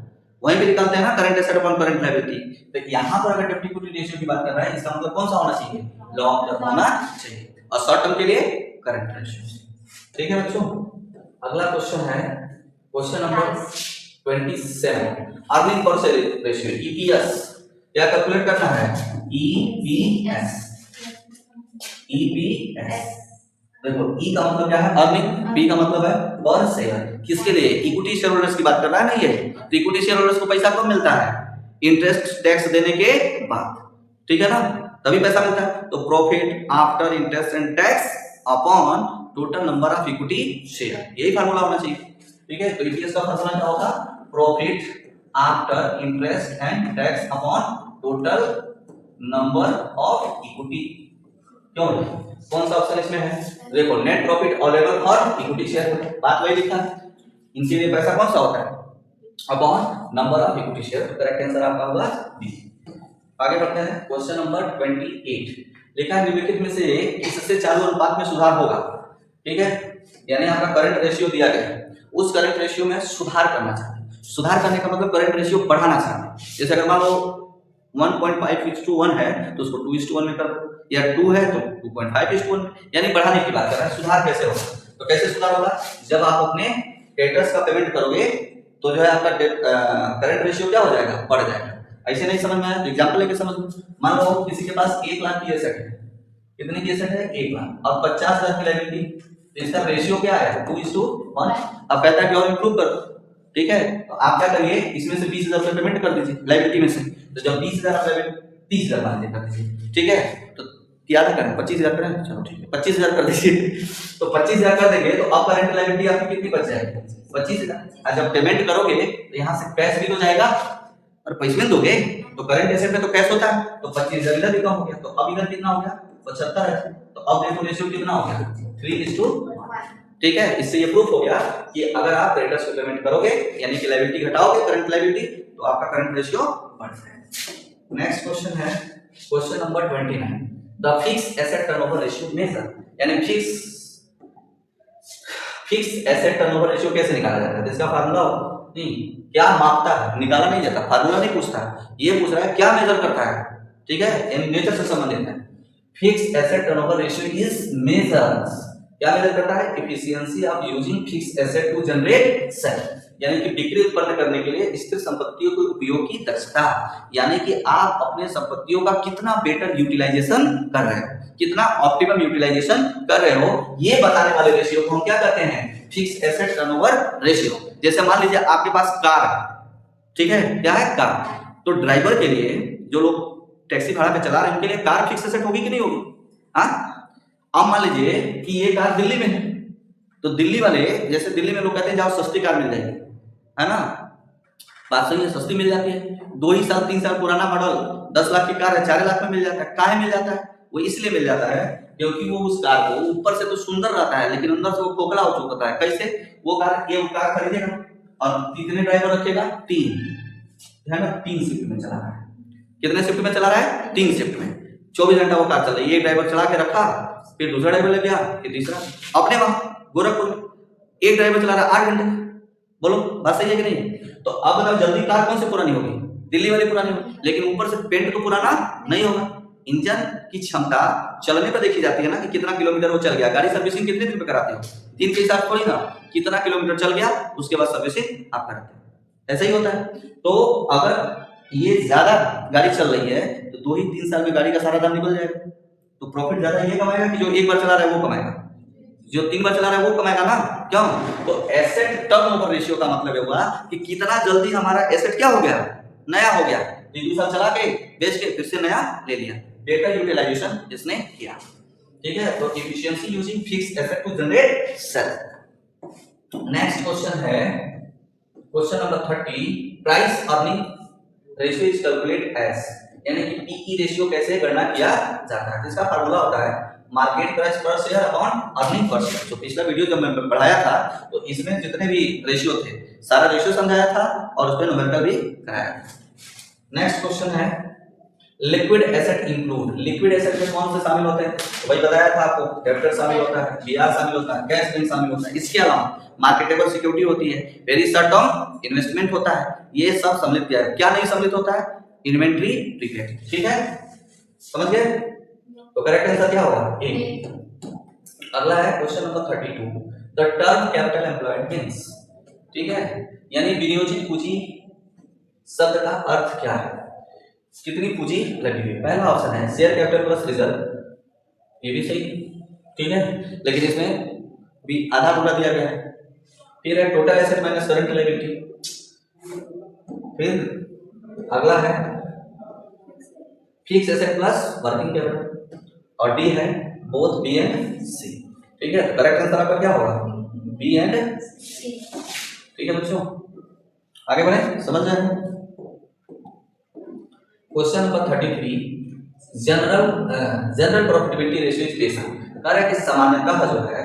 वहीं पे निकालते हैं ना, current asset upon current liability. तो यहाँ पर अगर डेब्ट इक्विटी रेशियो की बात कर रहा है, इसका मतलब कौन सा होना चाहिए, लॉन्ग टर्म होना चाहिए, और शॉर्ट टर्म के लिए करंट रेशियो, ठीक है बच्चों। अगला क्वेश्चन है question number 27, earning per sale ratio EPS, क्या कैलकुलेट करना है, ईपीएस, ईपीएस। देखो ई का मतलब क्या है, अर्निंग, पी का मतलब है पर शेयर, किसके लिए, इक्विटी शेयर होल्डर्स की बात कर रहा है ना ये। तो इक्विटी शेयर होल्डर्स को पैसा कब मिलता है, इंटरेस्ट टैक्स देने के बाद, ठीक है ना, तभी पैसा मिलता है। तो profit after interest and tax upon total number of equity share, यही फार्मूला होना चाहिए, ठीक है। तो ईपीएस का फार्मूला क्या होगा, profit after interest and tax upon total number of equity. क्यों, कौन सा ऑप्शन इसमें है, देखो net profit available for equity share, बात वही लिखा है, इनके लिए पैसा कौन सा होता है, upon number of equity share. तो करेक्ट आंसर आपका होगा बी। आगे बढ़ते हैं, क्वेश्चन नंबर 28। लिखा है निम्नलिखित में से किससे चालू अनुपात में सुधार होगा। ठीक है, यानी आपका करंट रेशियो दिया गया है, उस करंट रेशियो में सुधार करना चाहते हैं। सुधार करने का मतलब करंट रेशियो बढ़ाना चाहते हैं। जैसे अगर मान लो 1.5:1 है तो उसको 2:1 में कर दो, या 2 है तो 2.5:1, यानी बढ़ाने की बात कर रहे हैं। सुधार कैसे होगा, तो कैसे सुधार होगा, जब आप अपने डेटर्स का पेमेंट करोगे तो जो है आपका करंट रेशियो क्या हो जाएगा, बढ़ जाएगा। ऐसे नहीं समझ में आया तो एग्जांपल लेके समझ लो। मान लो किसी के पास 1 लाख की एसेट है, कितने की एसेट है, 1 लाख, और 50,000 की लायबिलिटी, तो इसका रेशियो क्या है, 2:1। अब कहता है कि और इंप्रूव कर दो। ठीक है, तो आप क्या करिए, इसमें से 20,000 रुपए पेमेंट कर दीजिए लायबिलिटी में से। तो जब 20,000 आप 30,000 मान कर दीजिए। ठीक है, तो क्या ना करें, 25,000 करें, चलो ठीक है 25,000 कर दीजिए। तो 25,000 कर देंगे तो अब करंट लायबिलिटी आपकी कितनी बच जाएगी, 25,000। जब पेमेंट करोगे तो यहाँ से कैश भी तो जाएगा, और पैसे दोगे तो करंट एसेट में तो कैश होता है, तो 25,000 इधर भी कम हो गया। तो अब इधर कितना हो गया, 75 है। तो अब देखो रेशियो कितना हो गया, 3:1। ठीक है, इससे ये प्रूफ हो गया कि अगर आप क्रेडिटर्स को पेमेंट करोगे यानी कि लायबिलिटी घटाओगे करंट लायबिलिटी, तो आपका करंट रेशियो बढ़ जाएगा। नेक्स्ट क्वेश्चन है question number 29। The fixed asset turnover ratio measure, यानी फिक्स्ड एसेट टर्नओवर रेशियो कैसे निकाला जाता है, इसका फार्मूला नहीं, क्या मापता है, निकाला नहीं जाता, फार्मूला नहीं पूछता, ये पूछ रहा है क्या मेजर करता है। ठीक है, यानी नेचर से संबंधित है। Fixed asset turnover ratio is measures, क्या मेजर करता है, efficiency of using fixed asset to generate sale, यानी कि बिक्री उत्पन्न करने के लिए स्थिर संपत्तियों के उपयोग की दक्षता, यानी कि आप अपने संपत्तियों का कितना बेटर यूटिलाइजेशन कर रहे हो, कितना ऑप्टिमम यूटिलाइजेशन कर रहे हो, ये बताने वाले रेशियो को हम क्या कहते हैं, फिक्स्ड एसेट टर्नओवर रेशियो। जैसे मान लीजिए आपके पास कार है, ठीक है, क्या है, कार। तो ड्राइवर के लिए, जो लोग टैक्सी भाड़ा पे चला रहे हैं उनके लिए कार फिक्स एसेट होगी कि नहीं होगी। हाँ, अब मान लीजिए कि ये कार दिल्ली में है, तो दिल्ली वाले, जैसे दिल्ली में लोग कहते हैं जाओ सस्ती कार मिल जाएगी, है ना, बात सही है, सस्ती मिल जाती है। 2 ही साल 3 साल पुराना मॉडल 10 लाख की कार है 4 लाख में मिल जाता है। काहे मिल जाता है, वो इसलिए मिल जाता है क्योंकि वो उस कार को ऊपर से तो सुंदर रहता है लेकिन अंदर से वो खोखला हो चुका है। कैसे, वो कार खरीदेगा और कितने ड्राइवर रखेगा, 3, है ना, 3 शिफ्ट में चला रहा है। कितने शिफ्ट में चला रहा है, 3 शिफ्ट में, 24 घंटा वो कार चल रही है। एक ड्राइवर चला के रखा, फिर दूसरा ड्राइवर लग गया, फिर तीसरा। अपने वहां गोरखपुर में एक ड्राइवर चला रहा है 8 घंटे, बोलो बात सही है कि नहीं। तो अब बताओ जल्दी कार कौन सी पुरानी होगी, दिल्ली वाली पुरानी होगी, लेकिन ऊपर से पेंट तो पुराना नहीं होगा। इंजन की क्षमता चलने पर देखी जाती है ना, कि कितना किलोमीटर वो चल गया। गाड़ी सर्विसिंग कितने दिन पे कराते हो, दिन के हिसाब थोड़ी ना, कितना किलोमीटर चल गया उसके बाद सर्विसिंग आप कराते हो, ऐसा ही होता है। तो अगर ये ज्यादा गाड़ी चल रही है तो 2 ही 3 साल में गाड़ी का सारा दाम निकल जाएगा, तो प्रॉफिट ज्यादा ये कमाएगा कि जो एक बार चला रहा है वो कमाएगा, जो 3 बार चला रहा है वो कमाएगा ना। क्यों, तो एसेट टर्नओवर रेशियो का मतलब हुआ कि कितना जल्दी हमारा एसेट क्या हो गया, नया हो गया। 2 साल चला के बेच के फिर से नया ले लिया, बेटर यूटिलाइजेशन इसने किया। ठीक है, तो efficiency using fixed asset to generate sale. Next question है question number 30। Price earning ratio is calculate as, यानी कि पीई रेशियो कैसे गणना किया जाता है। इसका फार्मूला होता है market price per share upon earning per share. तो पिछला वीडियो जब मैं पढ़ाया था तो इसमें जितने भी रेशियो थे सारा रेशियो समझाया था और उस पर न्यूमेरिकल भी कराया था। नेक्स्ट क्वेश्चन है liquid asset include, liquid asset में कौन से शामिल होते हैं, तो भाई बताया था आपको, डेब्टर शामिल होता है, बीआर शामिल होता है, कैश लिंक शामिल होता है, इसके अलावा मार्केटेबल सिक्योरिटी होती है, वेरी शॉर्ट टर्म इन्वेस्टमेंट होता है, ये सब सम्मिलित किया है। क्या नहीं सम्मिलित होता है, इन्वेंट्री प्रीपेड। ठीक है, समझ गए, तो करेक्ट आंसर क्या होगा, ए। अगला है question number 32। The term capital employed means, ठीक है, यानी विनियोजित पूंजी शब्द का अर्थ क्या है, कितनी पूंजी लगी हुई है। पहला ऑप्शन है शेयर कैपिटल प्लस रिजर्व, ये भी सही, ठीक है, लेकिन इसमें भी आधा पूरा दिया गया है। फिर है total asset minus current liability. फिर अगला है fix asset plus working capital, और डी है बोथ बी एंड सी। ठीक है, तो करेक्ट आंसर आपका क्या होगा, बी एंड सी। ठीक है बच्चों, आगे बढ़े, समझ जाए। Question number 33। General profitability ratio is based, कह रहा है कि सामान्यतः जो है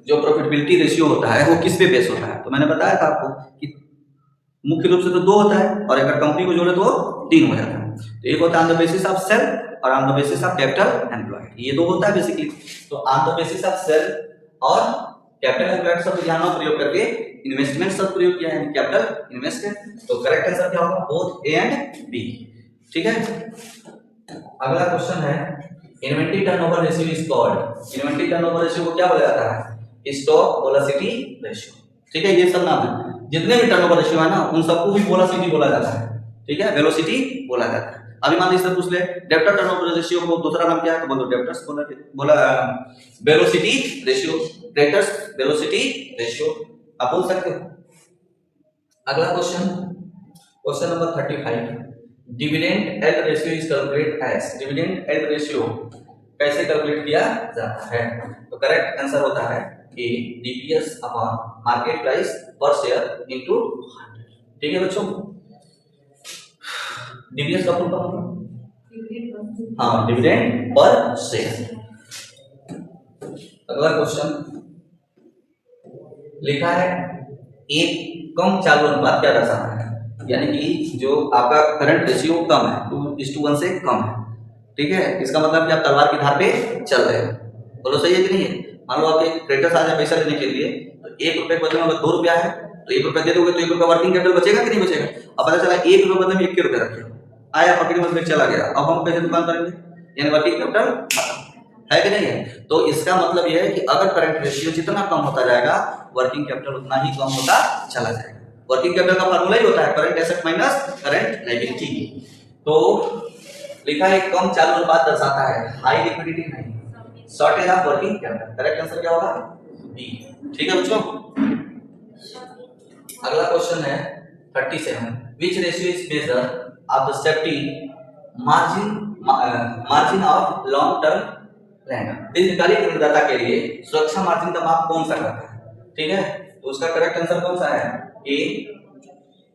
जो प्रॉफिटेबिलिटी रेशियो होता है वो किस पे बेस होता है? तो मैंने बताया था आपको कि मुख्य रूप से तो 2 होता है, और अगर कंपनी को जोड़े तो 3 हो जाता है। तो एक होता है on the basis of sale और on the basis of capital employed, ये 2 होता है बेसिकली। तो on the basis of sale और कैपिटल एम्प्लॉयड शब्द ध्यान प्रयोग करके इन्वेस्टमेंट शब्द प्रयोग किया है, कैपिटल इन्वेस्टेड। तो करेक्ट आंसर क्या होगा? Both A and B. ठीक है, अगला क्वेश्चन है inventory turnover ratio is called. Inventory turnover ratio को क्या बोला जाता है? Stock velocity ratio. ठीक है, ये सब नाम है, जितने भी टर्नओवर रेशियो है ना उन सबको भी वेलोसिटी बोला जाता है। ठीक है, वेलोसिटी बोला जाता है। अभी मान लीजिए पूछ ले डेब्टर टर्नओवर रेशियो को दूसरा नाम क्या है, तो बोलो डेब्टर्स बोला velocity ratio, debtors velocity ratio आप बोल सकते हो। अगला question, question number 35, dividend L ratio is calculate as. Dividend L ratio कैसे कैलकुलेट किया जाता है? तो करेक्ट आंसर होता है A DPS upon market price per share into 100। ठीक है बच्चों, डीपीएस का फुल फॉर्म मतलब हाँ डिविडेंड पर शेयर। अगला क्वेश्चन लिखा है एक कम चालू अनुपात क्या दर्शाता है? यानी कि जो आपका करंट रेशियो कम है, 2:1 से कम है। ठीक है, इसका मतलब कि आप तलवार की धार पे चल रहे हो। बोलो सही है कि नहीं है? मान लो आपके क्रेडिटर्स आ जाए पैसा लेने के लिए, तो 1 रुपए के बदले में अगर 2 रुपया है तो 1 रुपया दे दोगे तो 1 रुपया वर्किंग कैपिटल बचेगा कि नहीं बचेगा? अब पता चला 1 रुपये बदले में 1 रुपया रखे, आया पकड़ी में फिर चला गया, अब हम कैसे दुकान करेंगे? यानी वर्किंग कैपिटल खत्म है कि नहीं है? तो इसका मतलब यह है कि अगर करंट रेशियो जितना कम होता जाएगा वर्किंग कैपिटल उतना ही कम होता चला जाएगा। वर्किंग कैपिटल का फार्मूला ही होता है current asset minus current liability. तो लिखा है कम चालू अनुपात दर्शाता है हाई लिक्विडिटी नहीं, shortage of working capital. Correct answer क्या होगा? बी। ठीक है बच्चों, अगला क्वेश्चन है 37, which ratio is measure of the safety margin of long term land. दीर्घकालिक ऋणदाता के लिए सुरक्षा मार्जिन का माप कौन सा करता है? ठीक है, तो उसका करेक्ट आंसर कौन सा है? ए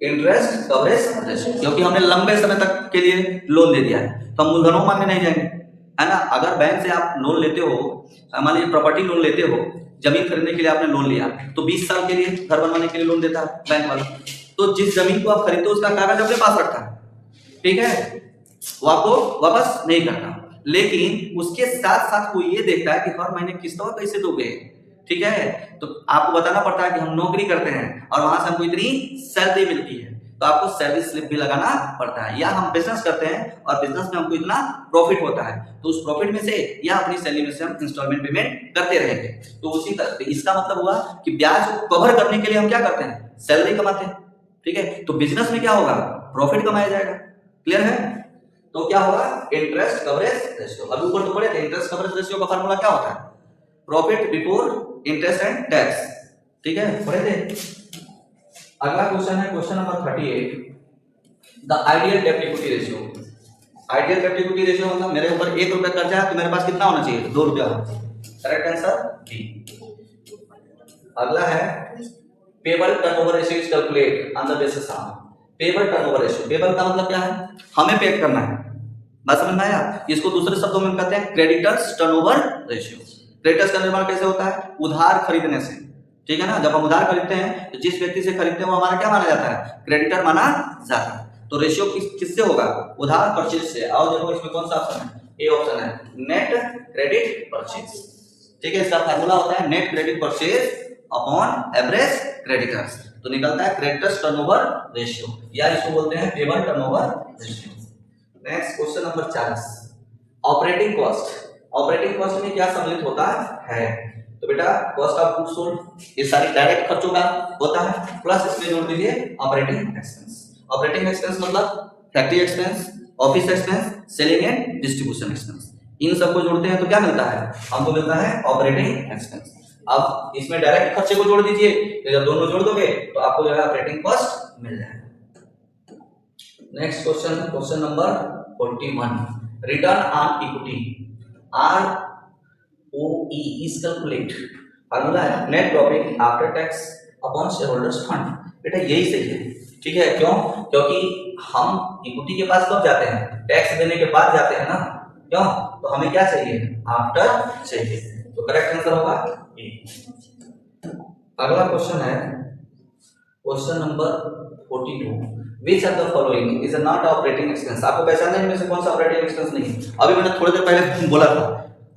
इंटरेस्ट कवरेज रेशियो, क्योंकि हमने लंबे समय तक के लिए लोन दे दिया है तो हम मूलधनों मांगने नहीं जाएंगे, है ना। अगर बैंक से आप लोन लेते हो, मान लीजिए प्रॉपर्टी लोन लेते हो, जमीन खरीदने के लिए आपने लोन लिया तो 20 साल के लिए घर बनवाने के लिए लोन देता है बैंक वाला। तो जिस जमीन को आप खरीदते हो उसका कागज अपने पास रखता है, ठीक है, वो आपको वापस नहीं करता, लेकिन उसके साथ साथ वो ये देखता है कि हर महीने किस्तों कैसे दोगे। ठीक है, तो आपको बताना पड़ता है कि हम नौकरी करते हैं और वहां से हमको इतनी सैलरी मिलती है, तो आपको सैलरी स्लिप भी लगाना पड़ता है। या हम बिजनेस करते हैं और बिजनेस में हमको इतना प्रॉफिट होता है तो उस प्रॉफिट में से या अपनी सैलरी में से हम इंस्टॉलमेंट पेमेंट करते रहेंगे। तो उसी तरह इसका मतलब हुआ कि ब्याज कवर करने के लिए हम क्या करते हैं? सैलरी कमाते हैं। ठीक है, तो बिजनेस में क्या होगा? प्रॉफिट कमाया जाएगा। क्लियर है? तो क्या होगा? Interest coverage ratio. अभी ऊपर तो पढ़े थे इंटरेस्ट कवरेज रेशियो का फार्मूला क्या होता है? Profit before interest and tax. ठीक है, पढ़े थे। अगला क्वेश्चन है क्वेश्चन नंबर 38, द आइडियल डेब्ट इक्विटी रेशियो। आइडियल डेब्ट इक्विटी रेशियो मतलब मेरे ऊपर 1 रुपया कर्जा है तो मेरे पास कितना होना चाहिए? 2 रुपया। Correct answer B. अगला है payable turnover ratio is calculate on the basis of. Payable turnover ratio, payable का मतलब क्या है? हमें पे करना है। बात समझ में आया? इसको दूसरे शब्दों में कहते हैं क्रेडिटर्स टर्नओवर रेशियो। क्रेडिटर्स का निर्माण कैसे होता है? उधार खरीदने से। ठीक है ना, जब हम उधार खरीदते हैं तो जिस व्यक्ति से खरीदते हैं वो हमारा क्या माना जाता है? क्रेडिटर माना जाता है। तो रेशियो किससे होगा? उधार परचेज से। और देखो इसमें कौन सा ऑप्शन है? ए ऑप्शन है, नेट क्रेडिट परचेज। ठीक है, इसका फार्मूला होता है net credit purchase upon average creditors, तो निकलता है क्रेडिटर्स टर्नओवर रेशियो, या इसको बोलते हैं payable turnover ratio. Next question number 40, operating cost. Operating cost में क्या सम्मिलित होता है? तो बेटा कॉस्ट ऑफ गुड्स सोल्ड, ये सारी डायरेक्ट खर्चों का होता है, प्लस इसमें जोड़ दीजिए ऑपरेटिंग एक्सपेंस। ऑपरेटिंग एक्सपेंस मतलब factory expense, office expense, selling and distribution expense, इन सबको जोड़ते हैं तो क्या मिलता है? हमको मिलता है ऑपरेटिंग एक्सपेंस। अब इसमें डायरेक्ट खर्चे को जोड़ दीजिए, तो जब दोनों जोड़ दोगे तो आपको जो है ऑपरेटिंग कॉस्ट मिल जाएगा। Next question, question number 41, return on equity ROE is calculate। Formula है net profit after tax upon shareholders fund. बेटा यही सही है। ठीक है, क्यों? क्योंकि हम इक्विटी के पास कब जाते हैं? टैक्स देने के बाद जाते हैं ना। क्यों? तो हमें क्या चाहिए? आफ्टर चाहिए। तो करेक्ट आंसर होगा अगला क्वेश्चन है question number 42। Which of the following is not operating expense. आपको पहचानना है इनमें से कौन सा ऑपरेटिंग एक्सपेंस नहीं है। अभी मैंने थोड़ी देर पहले बोला था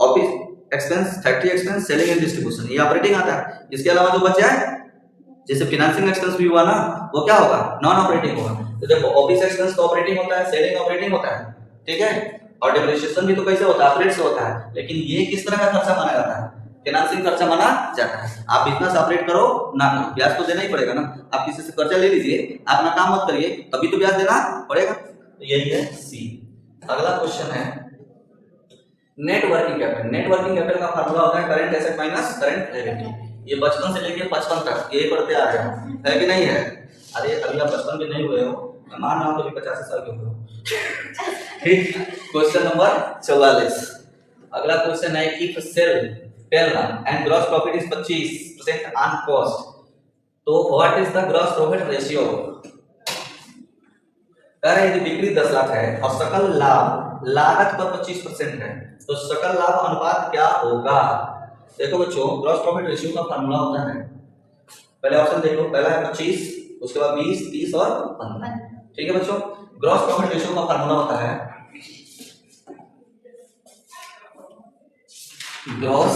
office expense, factory expense, selling and distribution, ये ऑपरेटिंग आता है। इसके अलावा जो बचा है जैसे फाइनेंसिंग एक्सपेंस भी हुआ ना, वो क्या होगा, नॉन ऑपरेटिंग होगा। तो देखो ऑफिस एक्सपेंस तो ऑपरेटिंग होता है, सेलिंग ऑपरेटिंग होता है, ठीक है, और डेप्रिसिएशन भी तो कैसे होता है, ऑपरेट से होता है। लेकिन ये किस तरह का खर्चा माना जाता है, फाइनेंसिंग खर्चा माना जाता है। आप बिजनेस ऑपरेट करो ना करो, ब्याज तो देना ही पड़ेगा ना। आप किसी से कर्जा ले लीजिए, आप अपना काम मत करिए, तभी तो ब्याज देना पड़ेगा। तो यही है सी। अगला क्वेश्चन है net working capital. Net working capital का फार्मूला होता है current asset minus current liability. ये बचपन से लेके 55 तक यही पढ़ते आ रहे हो, है कि नहीं है। अरे अभी आप 55 के नहीं हुए हो, मैं मान रहा हूं तो 85 साल के हो। ठीक, क्वेश्चन नंबर 44। अगला क्वेश्चन है if sale 10 lakh and gross profit is 25% on cost, तो what is the gross profit ratio. कह रहे हैं यदि बिक्री 10 लाख है और सकल लाभ लागत पर 25% है, तो सकल लाभ अनुपात क्या होगा। देखो बच्चों, ग्रॉस प्रॉफिट रेशियो का फार्मूला होता है, पहले ऑप्शन देखो, पहला है 25, उसके बाद 20, 30 और 15। ठीक है बच्चों, ग्रॉस प्रॉफिट रेशियो का फार्मूला होता है ग्रॉस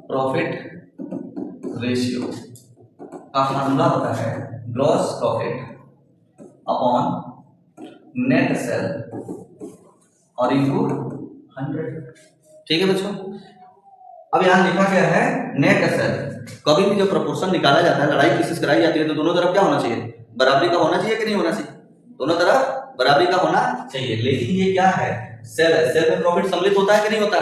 प्रॉफिट रेशियो का फार्मूला होता है gross profit upon net cell और इनटू 100। ठीक है बच्चों, अब यहां लिखा गया है नेट सेल। कभी भी जब प्रोपोर्शन निकाला जाता है, लड़ाई किसी से कराई जाती है, तो दोनों तरफ क्या होना चाहिए, बराबरी का होना चाहिए कि नहीं होना चाहिए, दोनों तरफ बराबरी का होना चाहिए। लेकिन ये क्या है, सेल है, सेल में प्रॉफिट सम्मिलित होता है कि नहीं होता,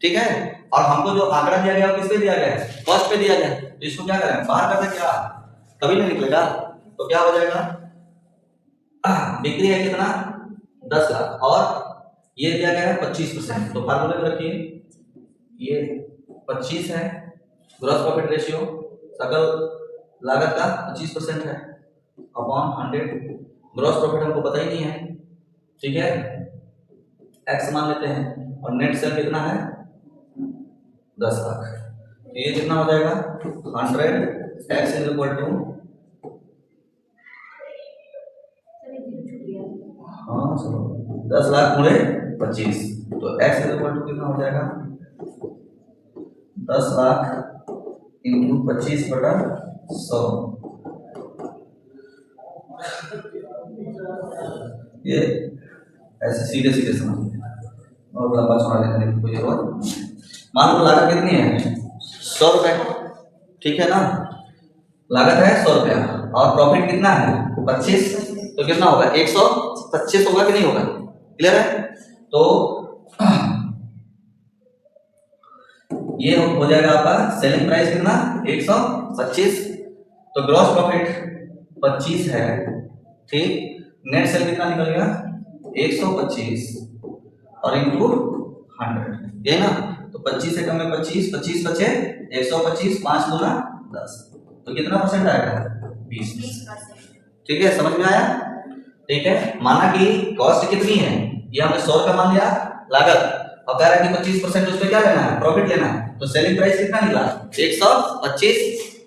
ठीक है। और हमको जो आंकड़ा दिया गया किस पे दिया गया है, कॉस्ट पे दिया गया है। तो इसको क्या करें, बाहर कर दें क्या, कभी नहीं निकलेगा। तो क्या हो जाएगा, बिक्री है कितना 10 लाख और ये दिया गया है 25%, तो फार्मूले में रखिए ये 25 है, ग्रॉस प्रॉफिट रेशियो सकल लागत का 25% है अपॉन 100। ग्रॉस प्रॉफिट हमको पता ही नहीं है, ठीक है, एक्स मान लेते हैं, और नेट सेल कितना है 10 लाख, तो ये कितना हो जाएगा 100 एक्स इज इक्वल टू, हाँ चलो 10 लाख गुणे 25, तो एक्स इज इक्वल टू कितना हो जाएगा 10 लाख इंटू 25/100। ये ऐसे सीधे सीधे समझिए और लंबा चौड़ा लिखने की कोई जरूरत। मान लो लागत कितनी है 100 रुपए, ठीक है ना, लागत है 100 रुपया और प्रॉफिट कितना है 25, तो कितना होगा 125 होगा कि नहीं होगा, क्लियर है। तो ये हो जाएगा आपका सेलिंग प्राइस कितना 125, तो ग्रॉस प्रॉफिट 25 है, ठीक, नेट सेल कितना निकल गया 125 और इंटू 100, ये ना, तो 25 से कम है 25, 25 बचे 125, 5 गुना 10, तो कितना परसेंट आएगा 20%। ठीक है, समझ में आया, ठीक है। माना कि कॉस्ट कितनी है, ये हमने 100 रुपया मान लिया लागत, और कह रहा है कि 25% उस पे क्या लेना है, प्रॉफिट लेना है, तो सेलिंग प्राइस कितना निकला 125,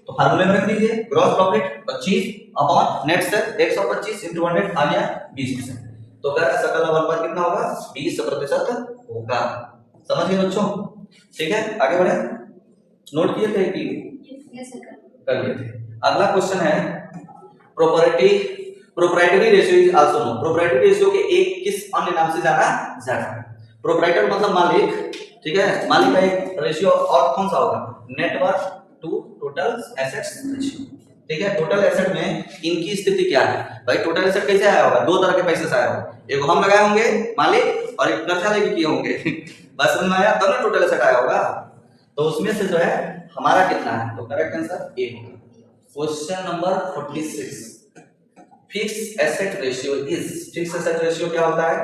तो फार्मूले में रख दीजिए gross profit 25 upon net cell 125 into 100 आ गया 20%। तो कह रहा है सकल लाभ अनुपात कितना होगा 20% होगा। समझ गए बच्चों, ठीक है, आगे बढ़े, नोट किए थे कि कर लिए थे। अगला क्वेश्चन है proprietary ratio is also known. Proprietary ratio के एक किस अन्य नाम से जाना जाता है, प्रोप्राइटर मतलब मालिक, ठीक है, मालिक का एक रेशियो और कौन सा होगा, net worth to total assets ratio, ठीक है। टोटल एसेट में इनकी स्थिति क्या है भाई, टोटल एसेट कैसे आया होगा, दो तरह के पैसे से आया होगा, एक हम लगाए होंगे मालिक और एक कर्जा लेके किए होंगे बस समझ में आया, तब ना टोटल एसेट आया होगा। तो उसमें से जो है हमारा कितना है, तो करेक्ट आंसर ए होगा। Question number 46, fixed asset ratio is, fixed asset ratio क्या होता है,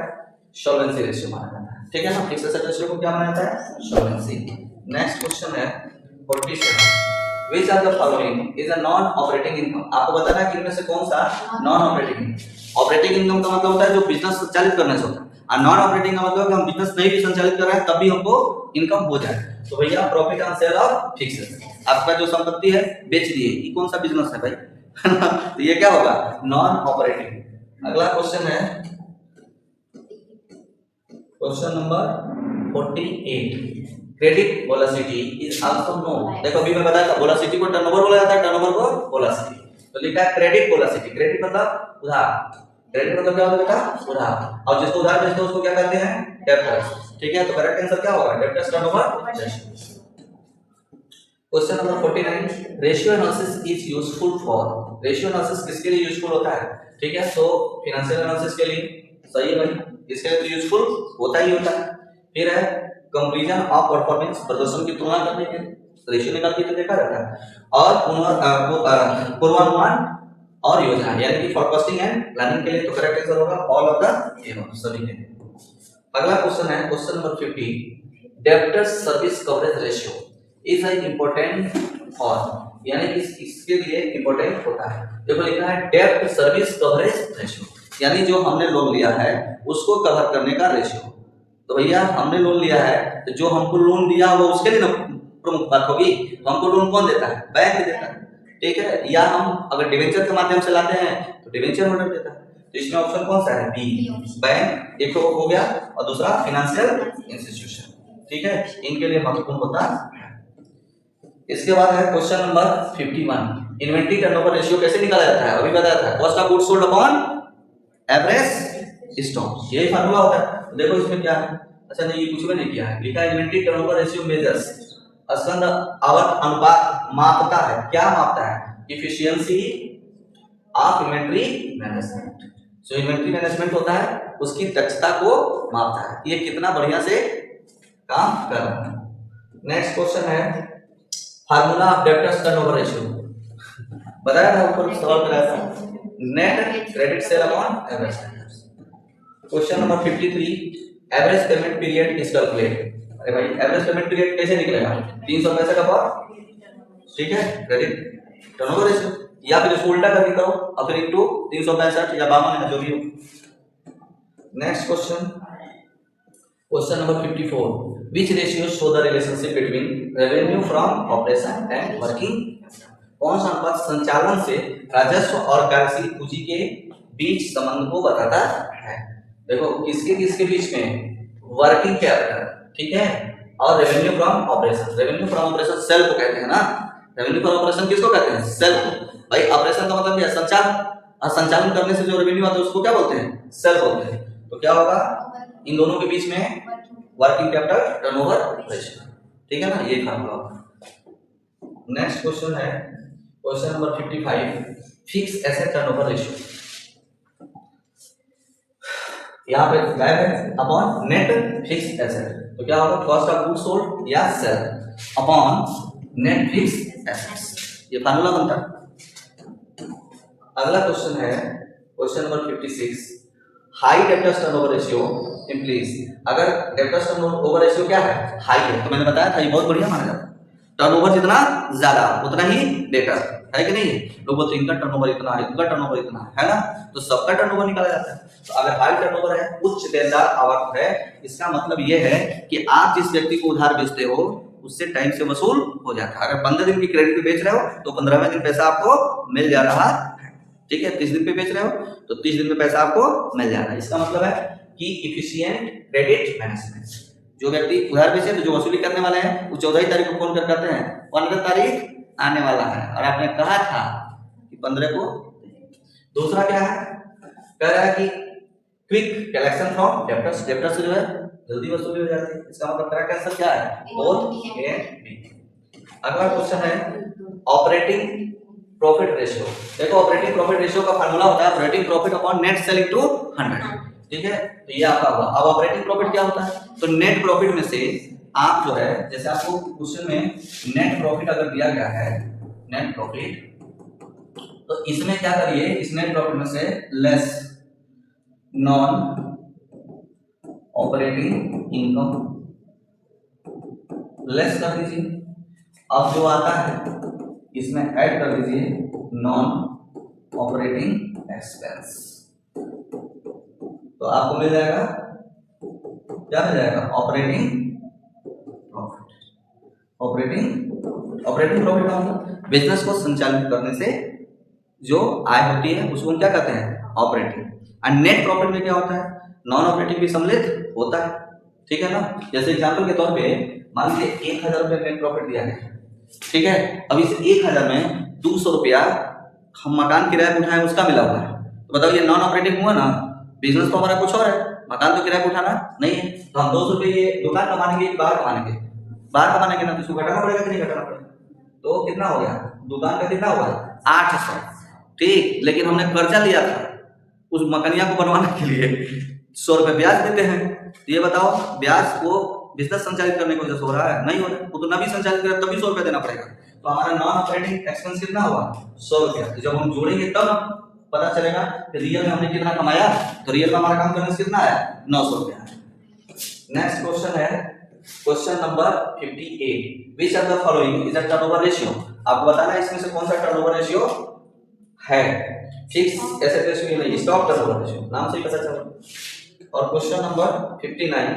सॉल्वेंसी रेशियो माना जाता है, ठीक है ना। फिक्स्ड एसेट रेशियो को क्या माना जाता है, सॉल्वेंसी। नेक्स्ट क्वेश्चन है 47, which are the following is a non operating income. आपको बताना है कि इनमें से कौन सा non operating income. Operating income का मतलब होता है जो बिजनेस संचालित करने से होता है, और नॉन ऑपरेटिंग का मतलब कि हम बिजनेस नहीं भी संचालित कर रहे हैं तब भी हमको इनकम हो जाए। तो भैया profit on sale of fixed asset, आपका जो संपत्ति है बेच दिए, ये कौन सा बिजनेस है भाई? तो ये क्या होगा? Non operating. अगला क्वेश्चन है question number 48, credit velocity is also known. देखो अभी मैं बताया था वेलोसिटी को टर्नओवर बोला जाता है, टर्नओवर को वेलोसिटी। तो लिखा है क्रेडिट वेलोसिटी, क्रेडिट मतलब उधार, क्रेडिट मतलब क्या होता है बेटा? उधार। और जिसको उधार बेचते हैं उसको क्या कहते हैं? डेब्टर्स। ठीक है, तो करेक्ट आंसर क्या होगा? Debtors turnover ratio. Question number 49, ratio analysis is useful for. Ratio analysis किसके लिए यूजफुल होता है? ठीक है, तो फाइनेंशियल एनालिसिस के लिए। सही है भाई, इसके लिए तो यूजफुल होता ही होता है। फिर है कंपैरिजन ऑफ परफॉर्मेंस, प्रदर्शन की तुलना करने के लिए रेशियो निकाल के तो देखा रहता है। और पूर्वानुमान और योजना, यानी कि फोरकास्टिंग एंड प्लानिंग के लिए तो करेक्ट आंसर होगा ऑल ऑफ द एबव, सभी के। अगला क्वेश्चन है question number 50, debtor service coverage ratio is an important for, यानी इसके लिए इंपॉर्टेंट होता है। देखो लिखा है डेब्ट सर्विस कवरेज रेशियो, यानी जो हमने लोन लिया है उसको कवर करने का रेशियो। तो भैया हमने लोन लिया है तो जो हमको लोन दिया होगा उसके लिए ना प्रमुख बात होगी। तो हमको लोन कौन देता है? बैंक देता है। ठीक है, या हम अगर डिवेंचर के माध्यम से लाते हैं तो डिवेंचर होल्डर देता है। तो इसमें ऑप्शन कौन सा है? B, bank. एक हो गया और दूसरा फाइनेंशियल इंस्टीट्यूशन। ठीक है, इनके लिए महत्वपूर्ण होता है। इसके बाद है question number 51, inventory turnover ratio कैसे निकाला जाता है? अभी बताया था, cost of goods sold upon average stock, यही फार्मूला होता है। देखो इसमें क्या है, अच्छा नहीं ये कुछ भी नहीं किया है, लिखा है इन्वेंटरी टर्नओवर रेशियो मेजर्स स्कंद आवक अनुपात मापता है। क्या मापता है? Efficiency of inventory management. जो इन्वेंटरी मैनेजमेंट होता है उसकी दक्षता को मापता है, ये कितना बढ़िया से काम कर रहा है। नेक्स्ट क्वेश्चन है formula of debtors turnover ratio, बताया था ऊपर सवाल कराया था, net credit cell upon average. Question number 53, average payment period is calculated. अरे भाई एवरेज पेमेंट पीरियड कैसे निकलेगा? 365 का पर, ठीक है, क्रेडिट टर्नओवर रेशियो, या फिर इसको उल्टा करके करो और फिर इनटू 365 या 52 है जो भी हो। Next question, question number 54, which ratio show the relationship between revenue from operation and working? कौन सा अनुपात संचालन से राजस्व और कार्यशील पूंजी के बीच संबंध को बताता है? देखो किसके किसके बीच में? वर्किंग कैपिटल, ठीक है, और revenue from operation. Revenue from operation sale को कहते हैं ना, रेवेन्यू फ्रॉम ऑपरेशन किसको कहते हैं? सेल को। भाई ऑपरेशन का मतलब क्या है? संचालन, और संचालन करने से जो रेवेन्यू आता है उसको क्या बोलते हैं? सेल बोलते हैं। तो क्या होगा इन दोनों के बीच में? वर्किंग कैपिटल टर्नओवर रेशियो, ठीक है ना, ये फार्मूला होगा। नेक्स्ट क्वेश्चन है question number 55, fix asset turnover ratio. यहां पे गायब है अपॉन नेट फिक्स एसेट, तो क्या होगा? कॉस्ट ऑफ गुड्स सोल्ड या sale upon net fix assets, ये फार्मूला बनता है। अगला क्वेश्चन है question number 56, high debtors turnover ratio implies. अगर डेब्टर्स टर्नओवर रेशियो क्या है? हाई है, तो मैंने बताया था ये बहुत बढ़िया माना जाता है। टर्नओवर जितना ज्यादा उतना ही डेटर है कि नहीं? लोग बोलते हैं इनका टर्नओवर इतना है, इनका टर्नओवर इतना है ना, तो सबका टर्नओवर निकाला जाता है। तो अगर हाई टर्नओवर है, उच्च देनदार आवक है, इसका मतलब ये है कि आप जिस व्यक्ति को उधार बेचते हो उससे टाइम से वसूल हो जाता है। अगर 15 दिन की क्रेडिट पे बेच रहे हो तो 15वें दिन पैसा आपको मिल जा रहा है, ठीक है। 30 दिन पे बेच रहे हो तो 30 दिन में पैसा आपको मिल जा रहा है। इसका मतलब है कि इफिशिएंट क्रेडिट मैनेजमेंट। जो व्यक्ति उधार बेचे तो जो वसूली करने वाले हैं वो 14 तारीख को फोन कर कहते हैं 15 तारीख आने वाला है, और आपने कहा था कि 15 को। दूसरा क्या है? कह रहा है कि quick collection from debtors, debtors से जो है जल्दी वसूली हो जाती है। इसका मतलब करेक्ट आंसर क्या है? Both A and B. अगला क्वेश्चन है ऑपरेटिंग प्रॉफिट रेशियो। देखो ऑपरेटिंग प्रॉफिट रेशियो का फार्मूला होता है operating profit upon net selling to 100, ठीक है। तो ये आपका हुआ। अब ऑपरेटिंग प्रॉफिट क्या होता है? तो नेट प्रॉफिट में से आप जो है, जैसे आपको क्वेश्चन में नेट प्रॉफिट अगर दिया गया है नेट प्रॉफिट, तो इसमें क्या करिए, इस नेट प्रॉफिट में से less non operating income less कर दीजिए। अब जो आता है इसमें ऐड कर दीजिए नॉन ऑपरेटिंग एक्सपेंस, तो आपको मिल जाएगा क्या? मिल जाएगा ऑपरेटिंग प्रॉफिट। ऑपरेटिंग प्रॉफिट का मतलब बिजनेस को संचालित करने से जो आय होती है उसको हम क्या कहते हैं, ऑपरेटिंग। एंड नेट प्रॉफिट में क्या होता है, नॉन ऑपरेटिंग भी सम्मिलित होता है, ठीक है ना। जैसे एग्जांपल के तौर पे मान लीजिए 1000 रुपये नेट प्रॉफिट दिया गया, ठीक है। अब इस 1000 में 200 रुपया हम मकान किराए पे उठाए उसका मिला हुआ है, तो बताओ ये नॉन ऑपरेटिंग हुआ ना। बिजनेस तो हमारा कुछ और है, मकान तो किराए पे उठाना नहीं है, तो हम 200 रुपये ये दुकान कमाने के बाहर कमाने के, बाहर कमाने के ना, तो इसको घटाना पड़ेगा कि नहीं घटाना पड़ेगा। तो कितना हो गया, दुकान का कितना हुआ 800, ठीक। लेकिन हमने कर्जा लिया था उस मकनिया को बनवाने के लिए, 100 रुपये ब्याज देते हैं। तो ये बताओ ब्याज को बिजनेस संचालित करने की वजह से हो रहा है, नहीं हो रहा है। वो तो ना भी संचालित करे तभी 100 रुपये देना पड़ेगा। तो हमारा नॉन ऑपरेटिंग एक्सपेंस कितना हुआ 100 रुपया। तो जब हम जोड़ेंगे तब पता चलेगा कि रियल में हमने कितना कमाया। तो रियल में हमारा काम करने से कितना आया 900 रुपया। नेक्स्ट क्वेश्चन है question number 58, which of the following is a turnover ratio. आपको बताना है इसमें से कौन सा टर्नओवर रेशियो है। फिक्स एसेट रेशियो नहीं, स्टॉक टर्नओवर रेशियो, नाम से ही पता चला। और question number 59,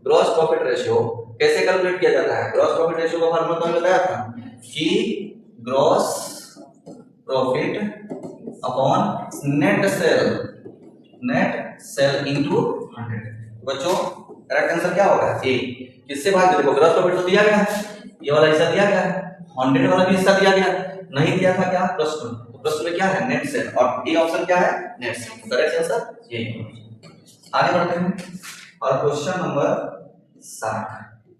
gross profit ratio कैसे कैलकुलेट किया जाता है। ग्रॉस प्रॉफिट रेशियो का फार्मूला तो बताया था कि gross profit upon net cell into 100। बच्चों करेक्ट आंसर क्या होगा, ए। किससे भाग, देखो ग्रॉस प्रॉफिट तो दिया गया है, ये वाला हिस्सा दिया गया है, 100 वाला भी हिस्सा दिया गया, नहीं दिया था क्या प्रश्न, तो प्रश्न में क्या है नेट सेल, और ए ऑप्शन क्या है नेट सेल। करेक्ट आंसर ये। आगे बढ़ते हैं और question number 60,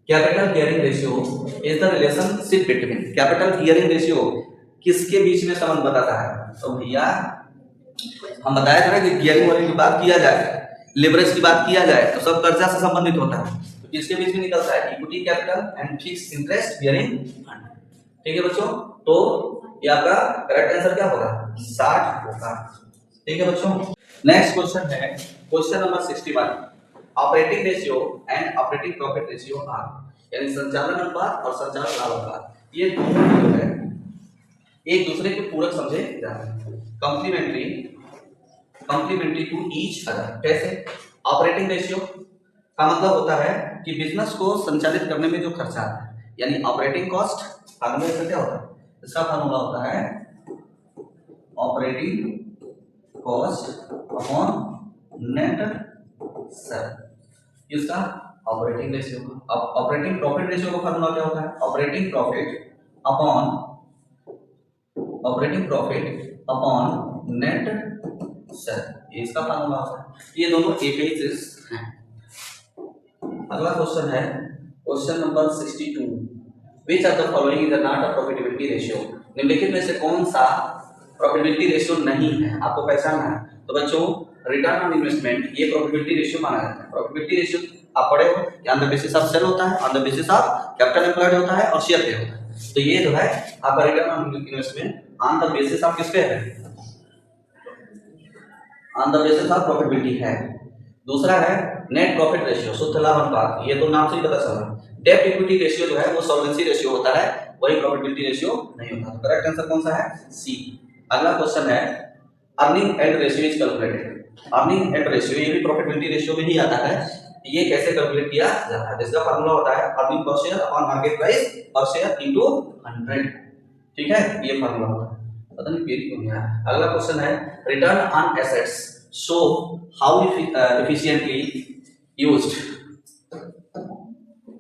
capital gearing ratio is the relationship between. Capital gearing ratio किसके बीच में संबंध बताता है। तो भैया हम बताया था ना कि गियरिंग वाली की बात किया जाए, लेवरेज की बात किया जाए तो सब कर्जा से संबंधित होता है। तो किसके बीच में निकलता है, equity capital and fixed interest bearing fund. ठीक है बच्चों, तो ये आपका करेक्ट आंसर क्या होगा 60 होगा। ठीक है बच्चों, नेक्स्ट क्वेश्चन है question number 61, operating ratio and operating profit ratio are, यानी संचालन अनुपात और संचालन लाभ अनुपात, ये दोनों जो है एक दूसरे के पूरक समझे जाते हैं, कंप्लीमेंट्री टू ईच अदर। कैसे, ऑपरेटिंग रेशियो का मतलब होता है कि बिजनेस को संचालित करने में जो खर्चा आता है, यानी ऑपरेटिंग कॉस्ट, फार्मूला इसका क्या होता है, इसका फार्मूला होता है operating cost upon net cell, इसका ऑपरेटिंग रेशियो। अब ऑपरेटिंग प्रॉफिट रेशियो का फार्मूला क्या होता है, operating profit upon net cell, इसका फार्मूला होता है। ये दोनों एक ही चीज हैं। अगला क्वेश्चन है question number 62, which of the following is not a profitability ratio. निम्नलिखित में से कौन सा प्रॉफिटेबिलिटी रेशियो नहीं है, आपको पहचानना है। तो बच्चों रिटर्न ऑन इन्वेस्टमेंट ये प्रॉफिटेबिलिटी रेशियो माना जाता है। प्रॉफिटेबिलिटी रेशियो आप पढ़े हो, on the basis of sale होता है, on the basis of capital employed होता है और शेयर पे होता है। तो ये जो है आपका return on investment on the basis of किस पे है, on the basis of profitability है। दूसरा है नेट प्रॉफिट रेशियो, शुद्ध लाभ अनुपात, ये तो नाम से ही पता चला। डेब्ट इक्विटी रेशियो जो है वो सॉल्वेंसी रेशियो होता है, वही प्रॉफिटेबिलिटी रेशियो नहीं होता। तो करेक्ट आंसर कौन सा है, सी। अगला क्वेश्चन है earning and ratio is calculated. Earning and ratio ये भी प्रॉफिटेबिलिटी रेशियो में ही आता है। ये कैसे कैलकुलेट किया जाता है, इसका फार्मूला होता है earning per share upon market price per share into 100। ठीक है, ये फार्मूला होता है, पता नहीं पेज क्यों गया। अगला क्वेश्चन है return on assets show how efficiently used.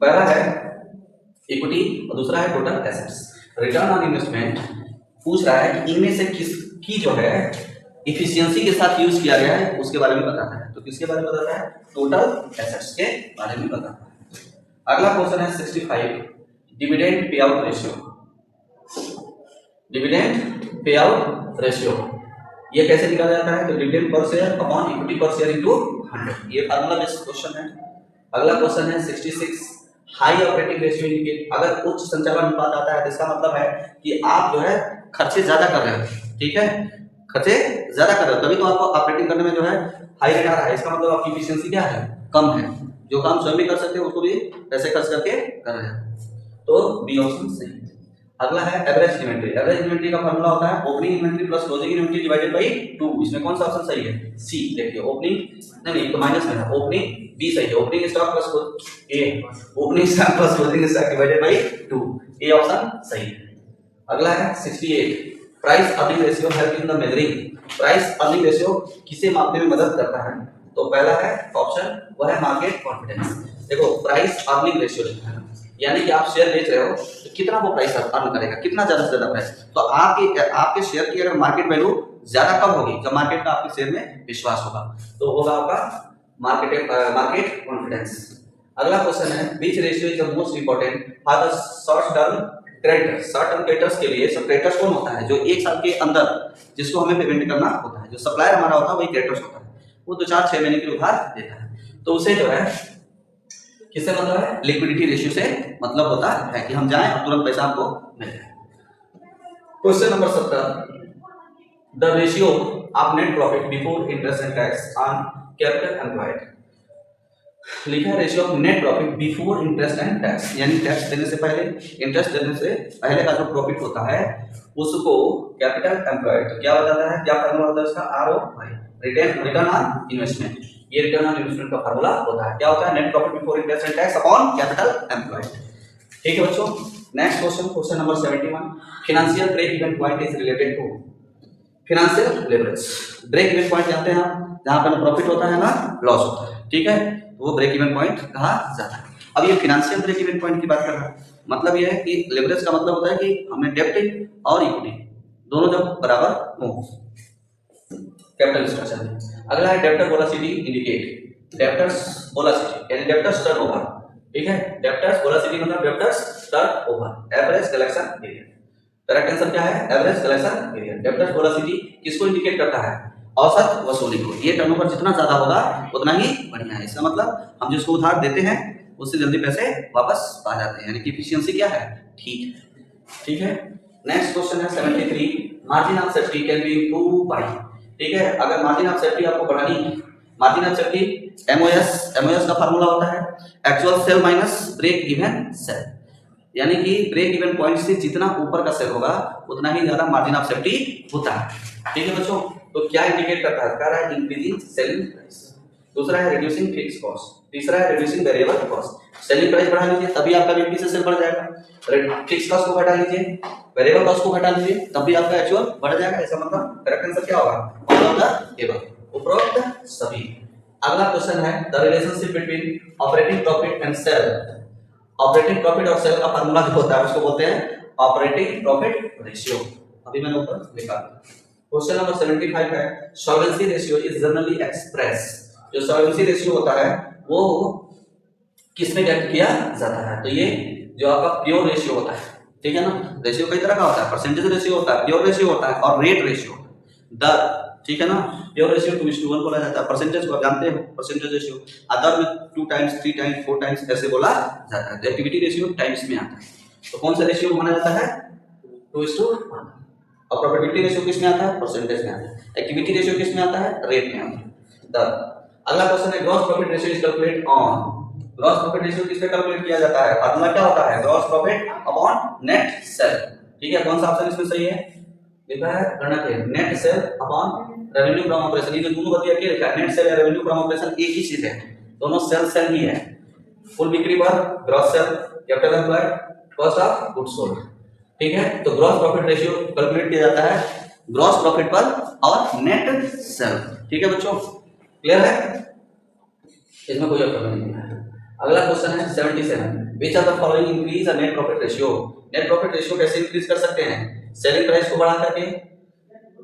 पहला है इक्विटी और दूसरा है total assets. Return on investment पूछ रहा है कि इनमें से किसकी जो है इफिशियंसी के साथ यूज किया गया है उसके बारे में बताता है। तो किसके बारे में बताता है, टोटल एसेट्स के बारे में बताता है। अगला क्वेश्चन है 65, dividend payout ratio. Dividend payout ratio ये कैसे निकाला जाता है, तो dividend per share upon equity पर शेयर इनटू 100, ये फार्मूला बेस्ड क्वेश्चन है। अगला क्वेश्चन है 66, हाई ऑपरेटिंग रेशियो इंडिकेट। अगर उच्च संचालन अनुपात आता है तो इसका मतलब है कि आप जो है खर्चे ज्यादा कर रहे हो। ठीक है, खर्चे ज्यादा कर रहे हो तभी तो आपको ऑपरेटिंग करने में जो है हाई रेट आ रहा है। इसका मतलब आपकी एफिशिएंसी क्या है, कम है। जो काम स्वयं भी कर सकते हो उसको भी पैसे खर्च करके कर रहे हैं। तो बी ऑप्शन सही है। अगला है एवरेज इन्वेंट्री। एवरेज इन्वेंट्री का फार्मूला होता है opening inventory plus closing inventory divided by 2। इसमें कौन सा ऑप्शन सही है? सी। देखिए ओपनिंग नहीं तो माइनस में है, ओपनिंग बी सही है, opening stock plus A, opening stock plus closing stock divided by 2, A option सही है। अगला है 68, price earning ratio help in the measuring. Price earning ratio किसे मापने में मदद करता है? तो पहला है ऑप्शन वो है मार्केट कॉन्फिडेंस। देखो प्राइस अर्निंग रेशियो लिखा है, यानी कि आप शेयर बेच रहे हो तो कितना वो प्राइस अर्न करेगा, कितना ज्यादा से ज्यादा प्राइस। तो आपके शेयर की अगर मार्केट वैल्यू ज्यादा कब होगी? जब मार्केट का आपके शेयर में विश्वास होगा, तो होगा आपका मार्केट कॉन्फिडेंस। अगला क्वेश्चन है विच ratio is the most important for the short term creditors. Short term creditors के लिए सब क्रेडिटर्स कौन होता है? जो एक साल के अंदर जिसको हमें पेमेंट करना होता है, जो सप्लायर हमारा होता है वही क्रेडिटर्स होता है, वो 2-4-6 महीने के उधार देता है। तो उसे जो है किससे मतलब है? लिक्विडिटी रेशियो से मतलब होता है कि हम जाएं और तुरंत पैसा हमको मिल जाए। Question number 17, the ratio of net profit before interest and tax on capital employed. लिखा है ratio of net profit before interest and tax, यानी टैक्स देने से पहले, इंटरेस्ट देने से पहले का जो प्रॉफिट होता है उसको कैपिटल एम्प्लॉयड तो क्या हो जाता है? क्या फार्मूला होता है उसका? ROI, return on investment. ये रिटर्न ऑन इन्वेस्टमेंट का फार्मूला होता है। क्या होता है? Net profit before interest and tax upon capital employed. ठीक है बच्चों, next question, question number 71, financial break even point is related to financial leverage. Break even point जानते हैं आप, जहां पर प्रॉफिट होता है ना लॉस होता है, ठीक है, वो ब्रेक इवन पॉइंट कहा जाता है। अब ये फाइनेंशियल ब्रेक इवन पॉइंट की बात कर रहा है, मतलब ये है कि लेवरेज का मतलब होता है कि हमें डेब्ट और इक्विटी दोनों जब बराबर हो कैपिटल स्ट्रक्चर में। अगला है debtor velocity indicate, debtors velocity यानी डेब्टर्स टर्नओवर, ठीक है, डेब्टर्स वेलोसिटी मतलब debtors turnover, average collection period. Correct answer क्या है? Average collection period. Debtors velocity किसको इंडिकेट करता है? औसत वसूली को। ये टर्नओवर जितना ज्यादा होगा उतना ही बढ़िया है। इसका मतलब हम जिसको उधार देते हैं उससे जल्दी पैसे वापस आ जाते हैं, यानी कि एफिशिएंसी क्या है? ठीक है। नेक्स्ट क्वेश्चन है 73, margin of safety can be improve by. ठीक है, अगर मार्जिन ऑफ सेफ्टी आपको बढ़ानी है, मार्जिन ऑफ सेफ्टी एमओएस का फार्मूला होता है actual sale minus break even sale, यानी कि ब्रेक इवन पॉइंट से जितना ऊपर का सेल होगा उतना ही ज्यादा मार्जिन ऑफ सेफ्टी होता है। ठीक है बच्चों, तो क्या इंडिकेट करता है? कह रहा है इंक्रीजिंग सेलिंग प्राइस, दूसरा है रिड्यूसिंग फिक्स कॉस्ट, तीसरा है reducing variable cost. Selling price बढ़ा लीजिए तभी आपका बीपी से सेल बढ़ जाएगा, फिक्स कॉस्ट को घटा लीजिए, वेरिएबल कॉस्ट को घटा लीजिए तब भी आपका एक्चुअल बढ़ जाएगा। इसका मतलब करेक्ट आंसर क्या होगा? ऑल ऑफ द एबव, उपरोक्त सभी। अगला क्वेश्चन है the relationship between operating profit and sale. Operating profit और सेल का फार्मूला जो होता है उसको बोलते हैं ऑपरेटिंग प्रॉफिट रेशियो। अभी मैंने ऊपर लिखा। क्वेश्चन नंबर 75 है solvency ratio is generally express. जो सॉल्वेंसी रेशियो होता है वो किस में व्यक्त किया जाता है? तो ये जो आपका प्योर रेशियो होता है, ठीक है ना, रेशियो कई तरह का होता है, परसेंटेज रेशियो होता है, प्योर रेशियो होता है और रेट रेशियो, दर, ठीक है ना। प्योर रेशियो 2:1 बोला जाता है, परसेंटेज को आप जानते हो परसेंटेज रेशियो, अदर में 2 टाइम्स 3 टाइम्स 4 टाइम्स ऐसे बोला जाता है। एक्टिविटी रेशियो टाइम्स में आता है, तो कौन सा रेशियो माना जाता है? 2:1। और प्रॉफिटेबिलिटी रेशियो किस में आता है? परसेंटेज में आता है। एक्टिविटी रेशियो किस में आता है? रेट में आता है, दर। अगला क्वेश्चन है gross profit ratio is calculate on. Gross profit ratio किस पे कैलकुलेट किया जाता है? फार्मूला क्या होता है? Gross profit upon net cell. ठीक है, कौन सा ऑप्शन इसमें सही है? लिखा है गणना के net cell upon revenue from operation. ये दोनों बतिया के लिखा है, नेट सेल या रेवेन्यू फ्रॉम ऑपरेशन एक ही चीज है, दोनों सेल ही है। कुल बिक्री पर gross sale, capital employed, cost of goods sold. ठीक है, तो ग्रॉस प्रॉफिट रेशियो कैलकुलेट किया जाता है ग्रॉस प्रॉफिट पर और नेट सेल। ठीक है बच्चों, क्लियर है? इसमें कोई प्रॉब्लम नहीं है। अगला क्वेश्चन है 77, which of the following increase net profit ratio. Net profit ratio कैसे इंक्रीज कर सकते हैं? सेलिंग प्राइस को बढ़ा करके,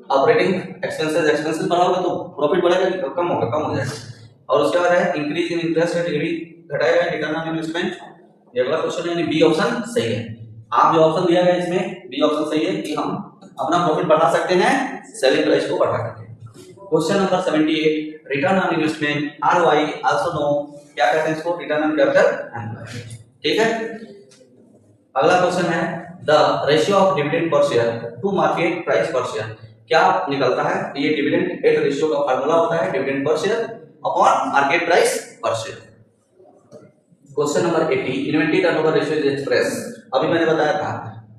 ऑपरेटिंग एक्सपेंसेस बढ़ाओगे तो प्रॉफिट बढ़ेगा कि कम होगा? कम हो जाएगा। और उसके बाद है इंक्रीज इन इंटरेस्ट रेट, ये भी घटाएगा रिटर्न ऑन इन्वेस्टमेंट। ये अगला क्वेश्चन है, यानी बी ऑप्शन सही है। आप जो ऑप्शन दिया गया इसमें बी ऑप्शन सही है कि हम अपना प्रॉफिट बढ़ा सकते हैं सेलिंग प्राइस को बढ़ा करके। Question number 78, return on investment ROI also known, क्या कहते हैं इसको? Return on capital employed. ठीक है, अगला क्वेश्चन है the ratio of dividend per share to market price per share, क्या निकलता है? ये डिविडेंड एट रेशियो का फार्मूला होता है dividend per share upon market price per share. Question number 80, inventory turnover ratio is express. अभी मैंने बताया था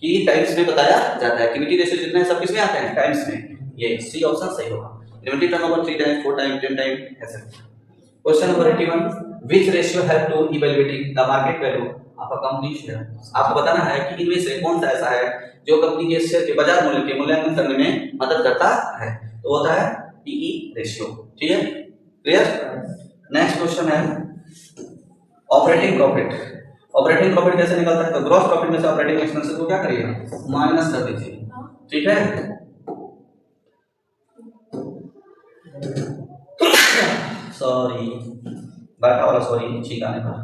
कि टाइम्स में बताया जाता है। इक्विटी रेशियो जितने सब किसमें आते हैं, टाइम्स में। ये सी ऑप्शन सही होगा। Inventory turnover 3 times, 4 times, 10 times ऐसे। Question number 81, which ratio help to evaluating the market value of a company share. आपको बताना है कि इनमें से कौन सा ऐसा है जो कंपनी के शेयर के बाजार मूल्य के मूल्यांकन करने में मदद करता है। तो होता है पीई रेशियो। ठीक है, क्लियर। नेक्स्ट क्वेश्चन है ऑपरेटिंग प्रॉफिट। ऑपरेटिंग प्रॉफिट कैसे निकलता है, तो ग्रॉस प्रॉफिट में से ऑपरेटिंग एक्सपेंसेस को क्या करिएगा, माइनस कर दीजिए। ठीक है, सॉरी बैठा वाला सॉरी ठीक आने पर।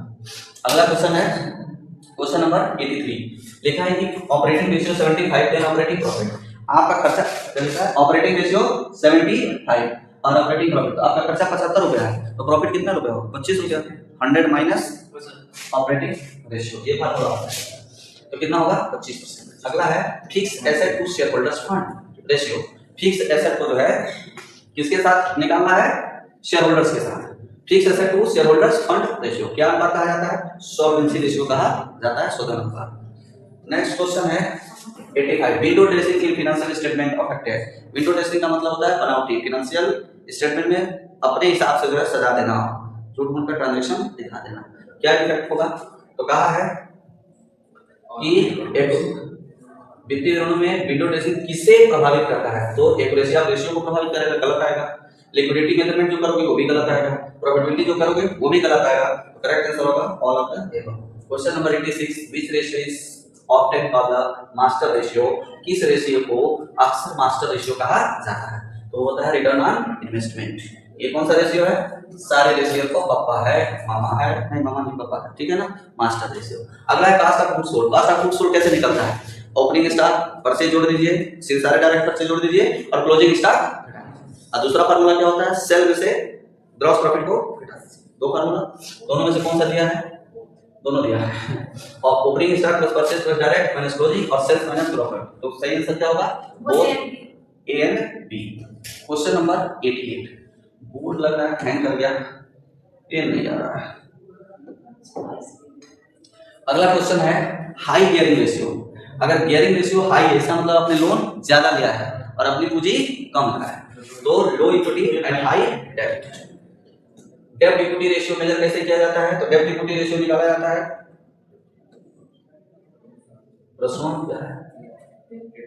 अगला क्वेश्चन है क्वेश्चन नंबर 83। लिखा है कि operating ratio 75 then operating profit. आपका खर्चा कितना है, ऑपरेटिंग रेशियो 75 और ऑपरेटिंग प्रॉफिट, तो आपका खर्चा 75 रुपया है तो प्रॉफिट कितना रुपया हो, 25 रुपया। 100 माइनस ऑपरेटिंग रेशियो, ये फार्मूला होता है, तो कितना होगा 25%। अगला है fix asset to share holders fund ratio. Fix asset को जो है किसके साथ निकालना है, शेयर होल्डर्स के साथ। Fix asset to share holders fund ratio क्या अनुपात कहा जाता है, सॉल्वेंसी रेशियो कहा जाता है, शोधन अनुपात। नेक्स्ट क्वेश्चन है 85, window dressing in financial statement affected. Window dressing का मतलब होता है बनावटी, फाइनेंशियल स्टेटमेंट में अपने हिसाब से जो है सजा देना, झूठ मूठ का ट्रांजैक्शन दिखा देना, क्या इफेक्ट होगा। तो कहा है कि एक वित्तीय ऋणों में विंडो ड्रेसिंग किसे प्रभावित करता है, तो एक्यूरेसी ऑफ रेशियो को प्रभावित करेगा, गलत आएगा। लिक्विडिटी मेजरमेंट जो करोगे वो भी गलत आएगा, प्रोफिटेबिलिटी जो करोगे वो भी गलत आएगा। करेक्ट आंसर होगा all of the above. Question number 86, which ratio is obtain by the master ratio. किस रेशियो को अक्सर मास्टर रेशियो कहा जाता है, तो होता है रिटर्न ऑन इन्वेस्टमेंट। ये कौन सा रेशियो है, सारे रेशियो को पापा है, मामा है, नहीं मामा नहीं पापा है, ठीक है ना, मास्टर रेशियो। अगला है cost of goods sold. Cost of goods sold कैसे निकलता है, ओपनिंग स्टॉक परचेज जोड़ दीजिए, सिर्फ सारे डायरेक्ट परचेज जोड़ दीजिए और क्लोजिंग स्टॉक। और दूसरा फार्मूला क्या होता है, सेल में से ग्रॉस प्रॉफिट को घटा दीजिए। दो फार्मूला, दोनों में से कौन सा दिया है, दोनों दिया है। और opening stock plus purchase plus direct minus closing और सेल्स माइनस प्रॉफिट, तो सही आंसर क्या होगा, both A and B. Question number 88, board लग रहा है हैंग कर गया, पेन नहीं आ रहा है। अगला क्वेश्चन है हाई गियरिंग रेशियो। अगर गियरिंग रेशियो हाई है इसका मतलब आपने लोन ज्यादा लिया है और अपनी पूंजी कम लगा है, तो लो इक्विटी एंड हाई डेब्ट। डेब्ट इक्विटी रेशियो मेजर कैसे किया जाता है, तो डेब्ट इक्विटी रेशियो निकाला जाता है, प्रश्न क्या है,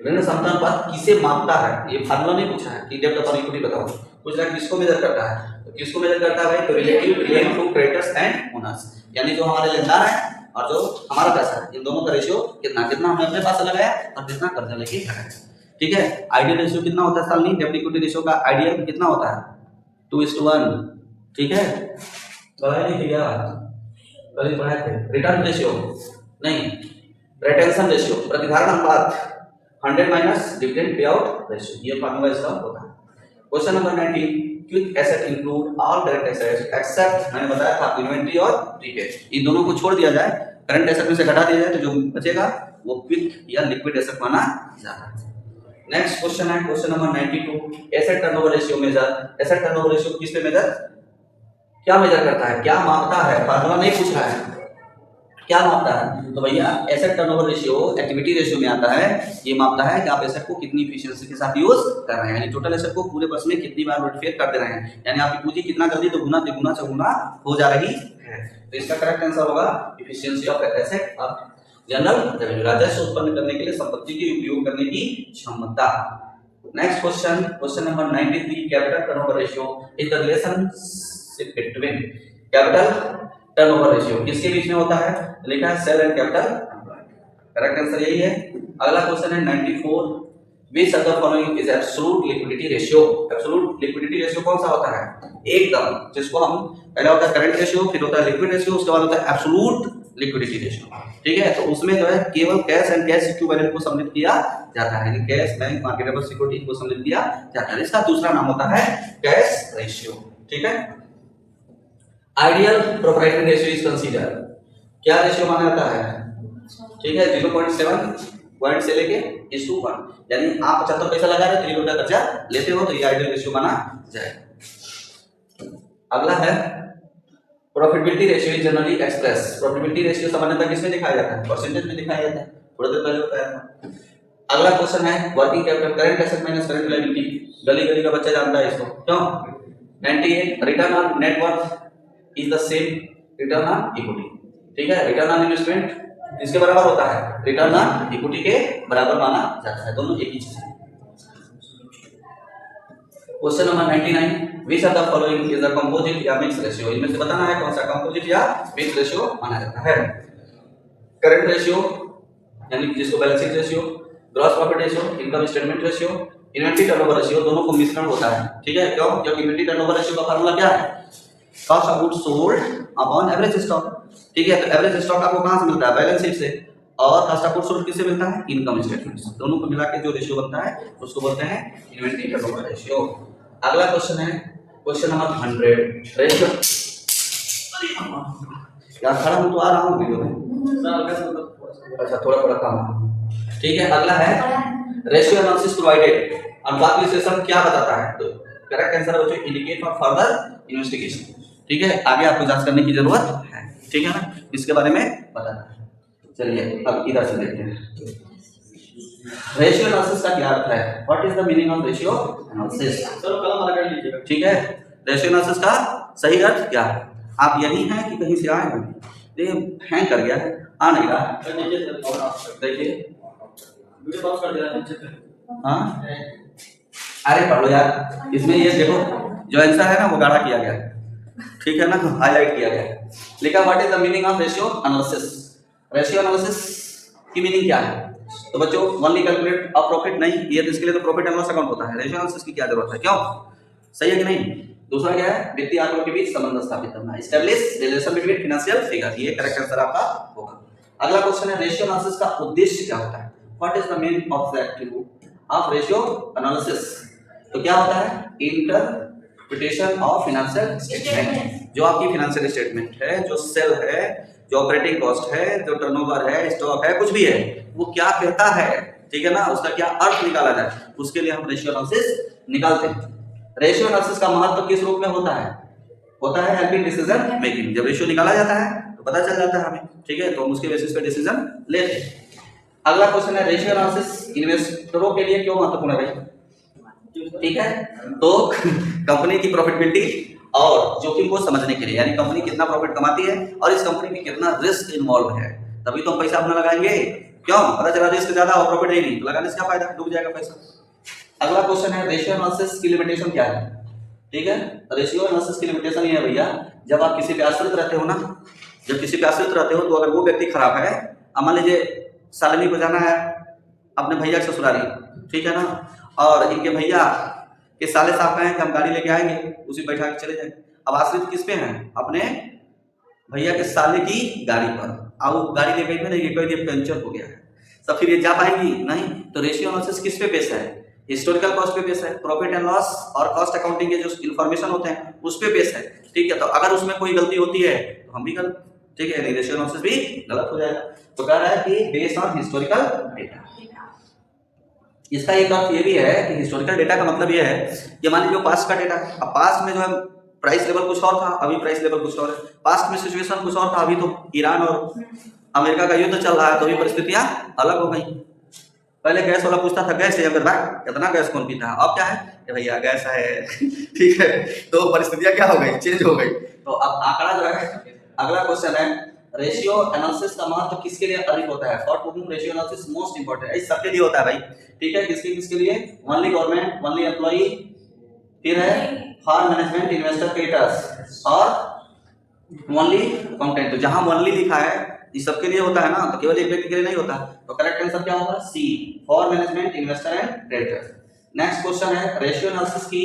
ऋण क्षमता अनुपात किसे मापता है। ये फार्मूला नहीं पूछा है कि डेब्ट अपॉन इक्विटी बताओ, पूछ रहा है किसको मेजर करता है, तो किसको मेजर करता है भाई, तो relative relate to creditors and owners, यानी जो हमारे लेनदार है और जो हमारा पैसा है, इन दोनों का रेशियो कितना कितना हमने अपने पास लगाया और कितना कर्जा लेके लगाया। ठीक है, आइडियल रेशियो कितना होता है सालनी, डेब्ट इक्विटी रेशियो का आइडियल कितना होता है, 2:1। ठीक है, पढ़ाई नहीं किया, कल पढ़ाए थे। रिटर्न रेशियो नहीं, रिटेंशन रेशियो, प्रतिधारण अनुपात 100 minus dividend payout ratio, ये फार्मूला इसका होता है। Question number 19, quick asset include all direct assets except, मैंने बताया था इन्वेंटरी और प्रीपेड, इन दोनों को छोड़ दिया जाए, करंट एसेट में से घटा दिया जाए तो जो बचेगा वो क्विक या लिक्विड एसेट माना जाता है। नेक्स्ट क्वेश्चन है question number 92, asset turnover ratio measure. Asset turnover ratio किस पे मेजर, क्या मेजर करता है, क्या मापता है, फार्मूला नहीं पूछ रहा है, क्या मापता है, तो भैया asset turnover ratio activity ratio में आता है। ये मापता है कि आप एसेट को कितनी एफिशिएंसी के साथ यूज कर रहे हैं, यानी टोटल एसेट को पूरे वर्ष में कितनी बार रोटेट कर दे रहे हैं, यानी आपकी पूंजी कितना जल्दी दोगुना तिगुना चौगुना हो जा रही है। तो इसका करेक्ट आंसर होगा efficiency of asset of general revenue, राजस्व उत्पन्न करने के लिए संपत्ति के उपयोग करने की क्षमता। Next question, question number 93, capital turnover ratio is the relationship between capital turnover ratio किसके बीच में होता है, लिखा है sale and capital employed. Correct answer यही है। अगला क्वेश्चन है 94, which of the following is absolute liquidity ratio. Absolute liquidity ratio कौन सा होता है, एकदम, जिसको हम पहला होता है करंट रेशियो, फिर होता है लिक्विड रेशियो, उसके बाद होता है एब्सोल्यूट लिक्विडिटी रेशियो। ठीक है, तो उसमें जो है केवल कैश एंड कैश इक्विवेलेंट को सम्मिलित किया जाता है, यानी कैश बैंक मार्केटेबल सिक्योरिटी को सम्मिलित किया जाता है, इसका दूसरा नाम होता है कैश रेशियो। ठीक है, ideal proprietary ratio is consider, क्या रेशियो माना जाता है, ठीक है, 0.7 पॉइंट से लेके 1:1, यानी आप 75 पैसा लगा रहे हो 3 रुपया कर्जा लेते हो तो ये आइडियल रेशियो माना जाएगा। अगला है profitability ratio is generally express. Profitability ratio सामान्यतः किसमें दिखाया जाता है, परसेंटेज में दिखाया जाता है, थोड़ी देर पहले बताया था। अगला क्वेश्चन है working capital current asset minus current liability, गली गली का बच्चा जानता है इसको, क्यों? 98 return on net worth is the same return on equity, ठीक है। रिटर्न ऑन इन्वेस्टमेंट किसके बराबर होता है? रिटर्न ऑन इक्विटी के बराबर माना जाता है, दोनों एक ही चीज है। Question number 99 which of the following is the composite या मिक्स रेशियो, इनमें से बताना है कौन सा कंपोजिट या मिक्स रेशियो माना जाता है। करंट रेशियो यानी जिसको balance sheet ratio, gross profit ratio, income statement ratio, inventory turnover ratio, दोनों को मिश्रण होता है, ठीक है। क्यों? क्योंकि इन्वेंटरी टर्नओवर रेशियो का फार्मूला क्या है? Cost of goods sold upon average stock, ठीक है। तो एवरेज स्टॉक आपको कहां से मिलता है? बैलेंस शीट से। और कॉस्ट ऑफ गुड्स सोल्ड किससे मिलता है? इनकम स्टेटमेंट से। दोनों को मिला के जो रेशियो बनता है उसको बोलते हैं इन्वेंटरी टर्नओवर रेशियो। अगला क्वेश्चन है क्वेश्चन नंबर 100 रेशियो। यार खड़ा हूं तो आ रहा हूं वीडियो में, अच्छा थोड़ा थोड़ा काम, ठीक है। अगला है रेशियो एनालिसिस प्रोवाइडेड, अनुपात विश्लेषण क्या बताता है? तो करेक्ट आंसर बच्चों इंडिकेट फॉर फर्दर इन्वेस्टिगेशन, ठीक है। आगे आपको जांच करने की जरूरत है, ठीक है ना, इसके बारे में बताना है। चलिए अब इधर से देखते हैं रेशियो एनालिसिस का क्या अर्थ है। What is the meaning of ratio analysis? चलो कलम वाला कर लीजिएगा, ठीक है। रेशियो एनालिसिस का सही अर्थ क्या है? आप यही हैं कि कहीं से आए हैं? ये हैंग कर गया है, आ नहीं रहा है, देखिए वीडियो पॉज कर दिया। हाँ अरे पढ़ो यार, इसमें ये देखो जो आंसर है ना वो गाढ़ा किया गया है, ठीक है ना, हाईलाइट किया गया है। लिखा what is the meaning of ratio analysis. Ratio analysis की मीनिंग क्या है? तो बच्चों ओनली कैलकुलेट अ प्रॉफिट नहीं, ये तो इसके लिए तो प्रॉफिट एंड लॉस अकाउंट होता है। रेशियो एनालिसिस की क्या जरूरत है? क्यों? सही है कि नहीं? दूसरा क्या है? वित्तीय आंकड़ों के बीच संबंध स्थापित करना, establish relation between financial figure, ये करेक्ट आंसर आपका होगा। अगला क्वेश्चन है रेशियो एनालिसिस का उद्देश्य क्या होता है? What is the main objective of ratio analysis? तो क्या होता है? इंटरप्रिटेशन ऑफ फाइनेंशियल स्टेटमेंट, जो आपकी फाइनेंशियल स्टेटमेंट है, जो सेल है, जो ऑपरेटिंग कॉस्ट है, जो टर्नओवर है, स्टॉक है, कुछ भी है, वो क्या कहता है, ठीक है ना, उसका क्या अर्थ निकाला जाए, उसके लिए हम रेशियो एनालिसिस निकालते हैं। रेशियो एनालिसिस का महत्व किस रूप में होता है? होता है हेल्पिंग डिसीजन मेकिंग। जब रेशियो निकाला जाता है तो पता चल जाता है हमें, ठीक है, तो हम उसके बेसिस पे डिसीजन लेते हैं। अगला क्वेश्चन है रेशियो एनालिसिस इन्वेस्टरों के लिए क्यों महत्वपूर्ण है भाई? ठीक है, तो कंपनी की प्रॉफिटेबिलिटी और जोखिम को समझने के लिए, यानी कंपनी कितना प्रॉफिट कमाती है और इस कंपनी में कितना रिस्क इन्वॉल्व है, तभी तो हम पैसा अपना लगाएंगे। क्यों? पता चला रिस्क ज्यादा और प्रॉफिट है नहीं, तो लगाने से क्या फायदा? डूब जाएगा पैसा। अगला क्वेश्चन है रेशियो एनालिसिस की लिमिटेशन क्या है? ठीक है, रेशियो एनालिसिस की लिमिटेशन ये है भैया, जब आप किसी पे आश्रित रहते हो ना, जब किसी पे आश्रित रहते हो तो अगर वो व्यक्ति खराब है, मान लीजिए सालनी को जाना है अपने भैया के ससुराली, ठीक है ना, और इनके भैया के साले साहब कहें कि हम गाड़ी लेके आएंगे, उसी बैठा के चले जाएंगे। अब आश्रित किस पे हैं? अपने भैया के साले की गाड़ी पर। अब वो गाड़ी लेके गए नहीं, कोई पंचर हो गया है, तो फिर ये जा पाएंगी नहीं। तो रेशियो एनालिसिस किस पे बेस है? हिस्टोरिकल कॉस्ट पे बेस है, प्रॉफिट एंड लॉस और कॉस्ट अकाउंटिंग के जो इन्फॉर्मेशन होते हैं उस पे बेस है, ठीक है। तो अगर उसमें कोई गलती होती है तो हम भी गलत, ठीक है, रेशियो एनालिसिस भी गलत हो जाएगा। तो कह रहा है कि बेस्ड ऑन हिस्टोरिकल डेटा। इसका एक अर्थ ये भी है कि हिस्टोरिकल डेटा का मतलब ये है कि मान लीजिए पास्ट का डेटा, अब पास्ट में जो है प्राइस लेवल कुछ और था, अभी प्राइस लेवल कुछ और है। पास्ट में सिचुएशन कुछ और था, अभी तो ईरान और अमेरिका का युद्ध चल रहा है, तो अभी परिस्थितियां अलग हो गई। पहले गैस वाला पूछता था गैस है अगर भाई कितना गैस कौन पीता है, अब क्या है कि भैया गैस है ठीक है, तो परिस्थितियां क्या हो गई? चेंज हो गई। तो अब आंकड़ा जो है, अगला क्वेश्चन है रेशियो एनालिसिस का महत्व किसके लिए अधिक होता है? For to ratio analysis most important है, इस सबके लिए होता है भाई, ठीक है। किसके किसके लिए? ओनली गवर्नमेंट, ओनली एम्प्लॉई, फिर है फॉर मैनेजमेंट, इन्वेस्टर, क्रेडिटर्स और ओनली अकाउंटेंट। तो जहां ओनली लिखा है इस सबके लिए होता है ना, तो केवल एक व्यक्ति के लिए नहीं होता। तो करेक्ट आंसर क्या होगा? C, for management, investor and creditors. Next question है रेशियो एनालिसिस की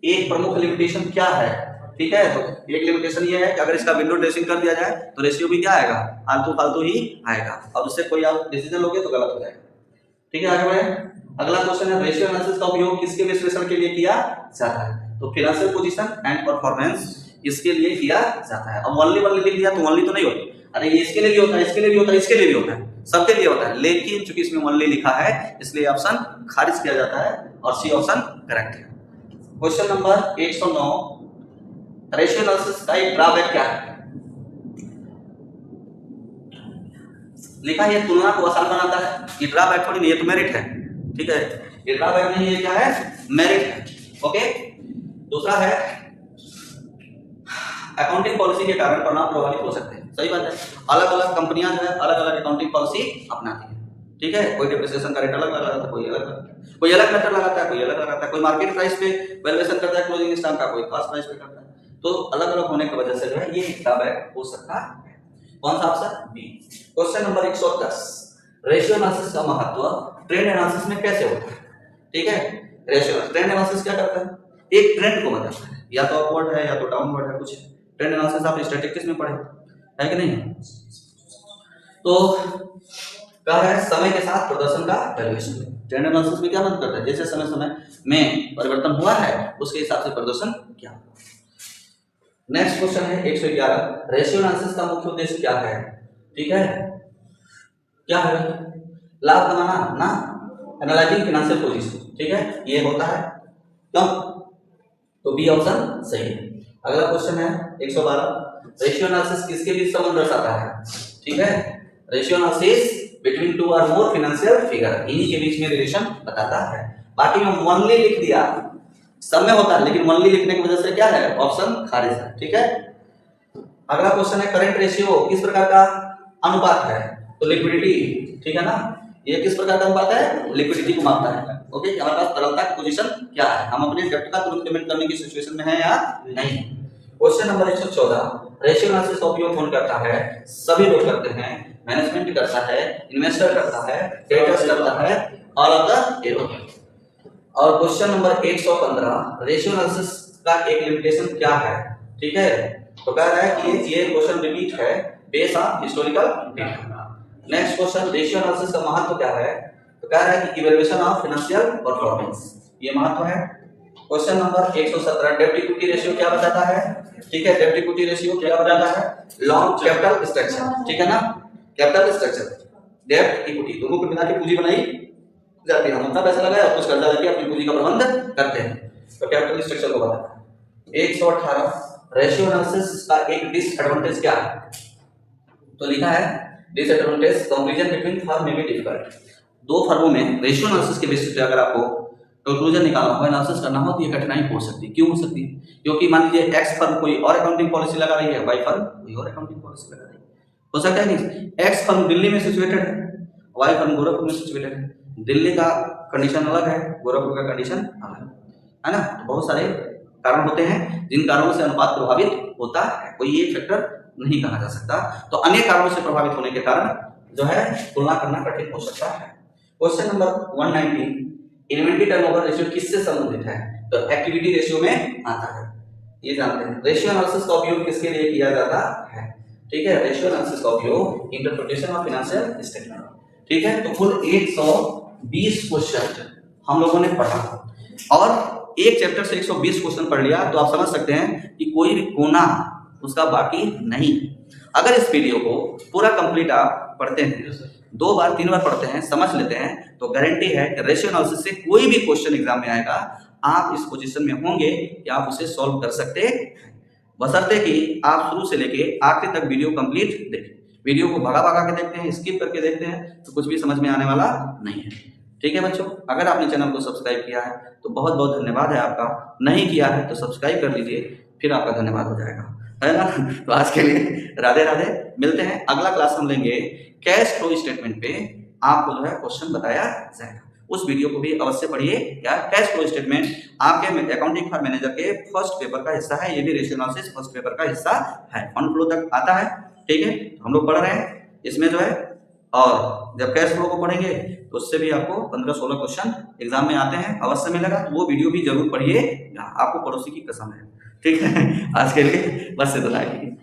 एक प्रमुख लिमिटेशन क्या है? ठीक है, तो एक लिमिटेशन ये है कि अगर इसका विंडो ड्रेसिंग कर दिया जाए तो रेशियो भी क्या आएगा? आलतू फालतू ही आएगा, और उससे कोई आप डिसीजन लोगे तो गलत हो जाएगा, ठीक है। आगे बढ़े, अगला क्वेश्चन है रेशियो एनालिसिस का उपयोग किसके विश्लेषण के लिए किया जाता है? तो फाइनेंशियल पोजीशन एंड परफॉर्मेंस इसके लिए किया जाता है। अब ओनली लिख दिया तो ओनली तो नहीं होती, अरे ये इसके लिए भी होता है, इसके लिए भी होता है, इसके लिए भी होता है, सबके लिए होता है, लेकिन चूंकि इसमें ओनली लिखा है इसलिए ऑप्शन खारिज किया जाता है और सी ऑप्शन करेक्ट है। क्वेश्चन नंबर 109 रेशियो एनालिसिस का एक ड्रॉबैक क्या है? लिखा ये तुलना को आसान बनाता है, ये ड्रॉबैक थोड़ी नहीं, ये तो मेरिट है, ठीक है, ये ड्रॉबैक नहीं, ये क्या है, मेरिट है। ओके, दूसरा है अकाउंटिंग पॉलिसी के कारण परिणाम प्रभावित हो सकते हैं। सही बात है, अलग अलग कंपनियां जो है अलग अलग अकाउंटिंग पॉलिसी अपनाती है, ठीक है, कोई डिप्रिसिएशन का रेट अलग लगाता है, कोई अलग मेथड लगाता है, कोई अलग लगाता है, कोई मार्केट प्राइस पे वैल्यूएशन करता है क्लोजिंग स्टॉक का, कोई कॉस्ट प्राइस पे करता है, तो अलग अलग होने की वजह से जो है ये ड्रॉबैक हो सकता है। कौन सा option, B. Question number 110, ratio analysis का महत्व ट्रेंड एनालिसिस में कैसे होता है, ठीक है। रेशियो ट्रेंड एनालिसिस क्या करता है, एक ट्रेंड को बताता है, या तो अपवर्ड है या तो डाउनवर्ड है, कुछ ट्रेंड एनालिसिस आप स्टैटिस्टिक्स में पढ़े है कि नहीं। तो क्या है, समय के साथ प्रदर्शन का वैल्यूएशन। ट्रेंड एनालिसिस में क्या मदद करता है, जैसे समय समय में परिवर्तन हुआ है उसके हिसाब से प्रदर्शन क्या। नेक्स्ट क्वेश्चन है 111, रेशियो एनालिसिस का मुख्य उद्देश्य क्या है, ठीक है, क्या है, लाभ कमाना ना, एनालाइजिंग फाइनेंशियल पोजीशन, ठीक है, ये होता है क्यों, तो बी ऑप्शन सही है। अगला क्वेश्चन है 112, रेशियो एनालिसिस किसके बीच संबंध दर्शाता है, ठीक है, रेशियो एनालिसिस बिटवीन टू और मोर फाइनेंशियल फिगर, इन्हीं के बीच में रिलेशन बताता है। बाकी में ओनली लिख दिया, सब में होता है लेकिन ओनली लिखने की वजह से क्या है, ऑप्शन खारिज है, ठीक है। अगला क्वेश्चन है करंट रेशियो किस प्रकार का अनुपात है, तो लिक्विडिटी, ठीक है ना, ये किस प्रकार का अनुपात है, लिक्विडिटी को मापता है। ओके, हमारे पास तरलता की पोजीशन क्या है, हम अपने डेब्ट का तुरंत पेमेंट करने की सिचुएशन में है या नहीं। क्वेश्चन नंबर 114, रेशियो एनालिसिस का उपयोग कौन करता है, सभी लोग करते हैं, मैनेजमेंट करता है, इन्वेस्टर करता है, ट्रेडर्स करता है, ऑल ऑफ द एबव। और क्वेश्चन नंबर 115, रेशियो एनालिसिस का एक लिमिटेशन क्या है, ठीक है, तो कह रहा है कि ये क्वेश्चन रिपीट है based on historical data. Next question, ratio analysis का महत्व क्या है, तो कह रहा है कि इवैल्यूएशन ऑफ फाइनेंशियल परफॉर्मेंस, ये महत्व है। क्वेश्चन नंबर 117, डेब्ट इक्विटी रेशियो क्या बताता है, ठीक है, डेब्ट इक्विटी रेशियो क्या बताता है, लॉन्ग कैपिटल स्ट्रक्चर, ठीक है ना, कैपिटल स्ट्रक्चर, डेब्ट इक्विटी दोनों को मिला के पूंजी बनाई जाती है, हम अपना पैसा लगाया और कुछ कर्जा लेके अपनी पूंजी का प्रबंध करते हैं, तो कैपिटल स्ट्रक्चर को बताता है। 118, रेशियो एनालिसिस का एक डिसएडवांटेज क्या है, तो लिखा है डिसएडवांटेज, कंपैरिजन बिटवीन फर्म में बी डिफिकल्ट। दो फर्मों में रेशियो एनालिसिस के बेसिस पे अगर आपको कंक्लूजन निकालना हो, एनालिसिस करना हो, तो ये कठिनाई हो सकती है। क्यों हो सकती है, क्योंकि मान लीजिए एक्स फर्म कोई और अकाउंटिंग पॉलिसी लगा रही है, वाई फर्म कोई और अकाउंटिंग पॉलिसी लगा रही है, हो सकता है नहीं, एक्स फर्म दिल्ली में सिचुएटेड है, वाई फर्म गोरखपुर में सिचुएटेड है, दिल्ली का कंडीशन अलग है, गोरखपुर का कंडीशन अलग है ना, तो बहुत सारे कारण होते हैं जिन कारणों से अनुपात प्रभावित होता है, कोई एक फैक्टर नहीं कहा जा सकता, तो अनेक कारणों से प्रभावित होने के कारण जो है तुलना करना कठिन हो सकता है। Question number 119, inventory turnover ratio किससे संबंधित है, तो एक्टिविटी रेशियो में आता है, ये जानते हैं। रेशियो एनालिसिस का उपयोग किसके लिए किया जाता है, ठीक है, रेशियो एनालिसिस का उपयोग इंटरप्रिटेशन ऑफ फाइनेंशियल स्टेटमेंट, ठीक है। तो कुल 120 क्वेश्चन हम लोगों ने पढ़ा और एक चैप्टर से 120 क्वेश्चन पढ़ लिया, तो आप समझ सकते हैं कि कोई भी कोना उसका बाकी नहीं। अगर इस वीडियो को पूरा कंप्लीट आप पढ़ते हैं, 2 बार 3 बार पढ़ते हैं, समझ लेते हैं, तो गारंटी है कि रेशियो एनालिसिस से कोई भी क्वेश्चन एग्जाम में आएगा, आप इस पोजीशन में होंगे कि आप उसे सॉल्व कर सकते हैं, बशर्ते कि आप शुरू से लेके आखिर तक वीडियो कंप्लीट देखें। वीडियो को भगा के देखते हैं, स्किप करके देखते हैं, तो कुछ भी समझ में आने वाला नहीं है, ठीक है बच्चों। अगर आपने चैनल को सब्सक्राइब किया है तो बहुत बहुत धन्यवाद है आपका, नहीं किया है तो सब्सक्राइब कर लीजिए, फिर आपका धन्यवाद हो जाएगा, है ना। तो आज के लिए राधे राधे, मिलते हैं अगला क्लास हम लेंगे कैश फ्लो स्टेटमेंट पे, आपको जो है क्वेश्चन बताया जाएगा, उस वीडियो को भी अवश्य पढ़िए। क्या कैश फ्लो स्टेटमेंट आपके अकाउंटिंग फॉर मैनेजर के फर्स्ट पेपर का हिस्सा है, ये भी रेशियो एनालिसिस फर्स्ट पेपर का हिस्सा है, फंड फ्लो तक आता है, ठीक है, हम लोग पढ़ रहे हैं इसमें जो है। और जब कैश फ्लो को पढ़ेंगे तो उससे भी आपको 15-16 क्वेश्चन एग्जाम में आते हैं, अवश्य मिलेगा, तो वो वीडियो भी जरूर पढ़िए, आपको पड़ोसी की कसम है, ठीक है। आज के लिए बस इतना ही।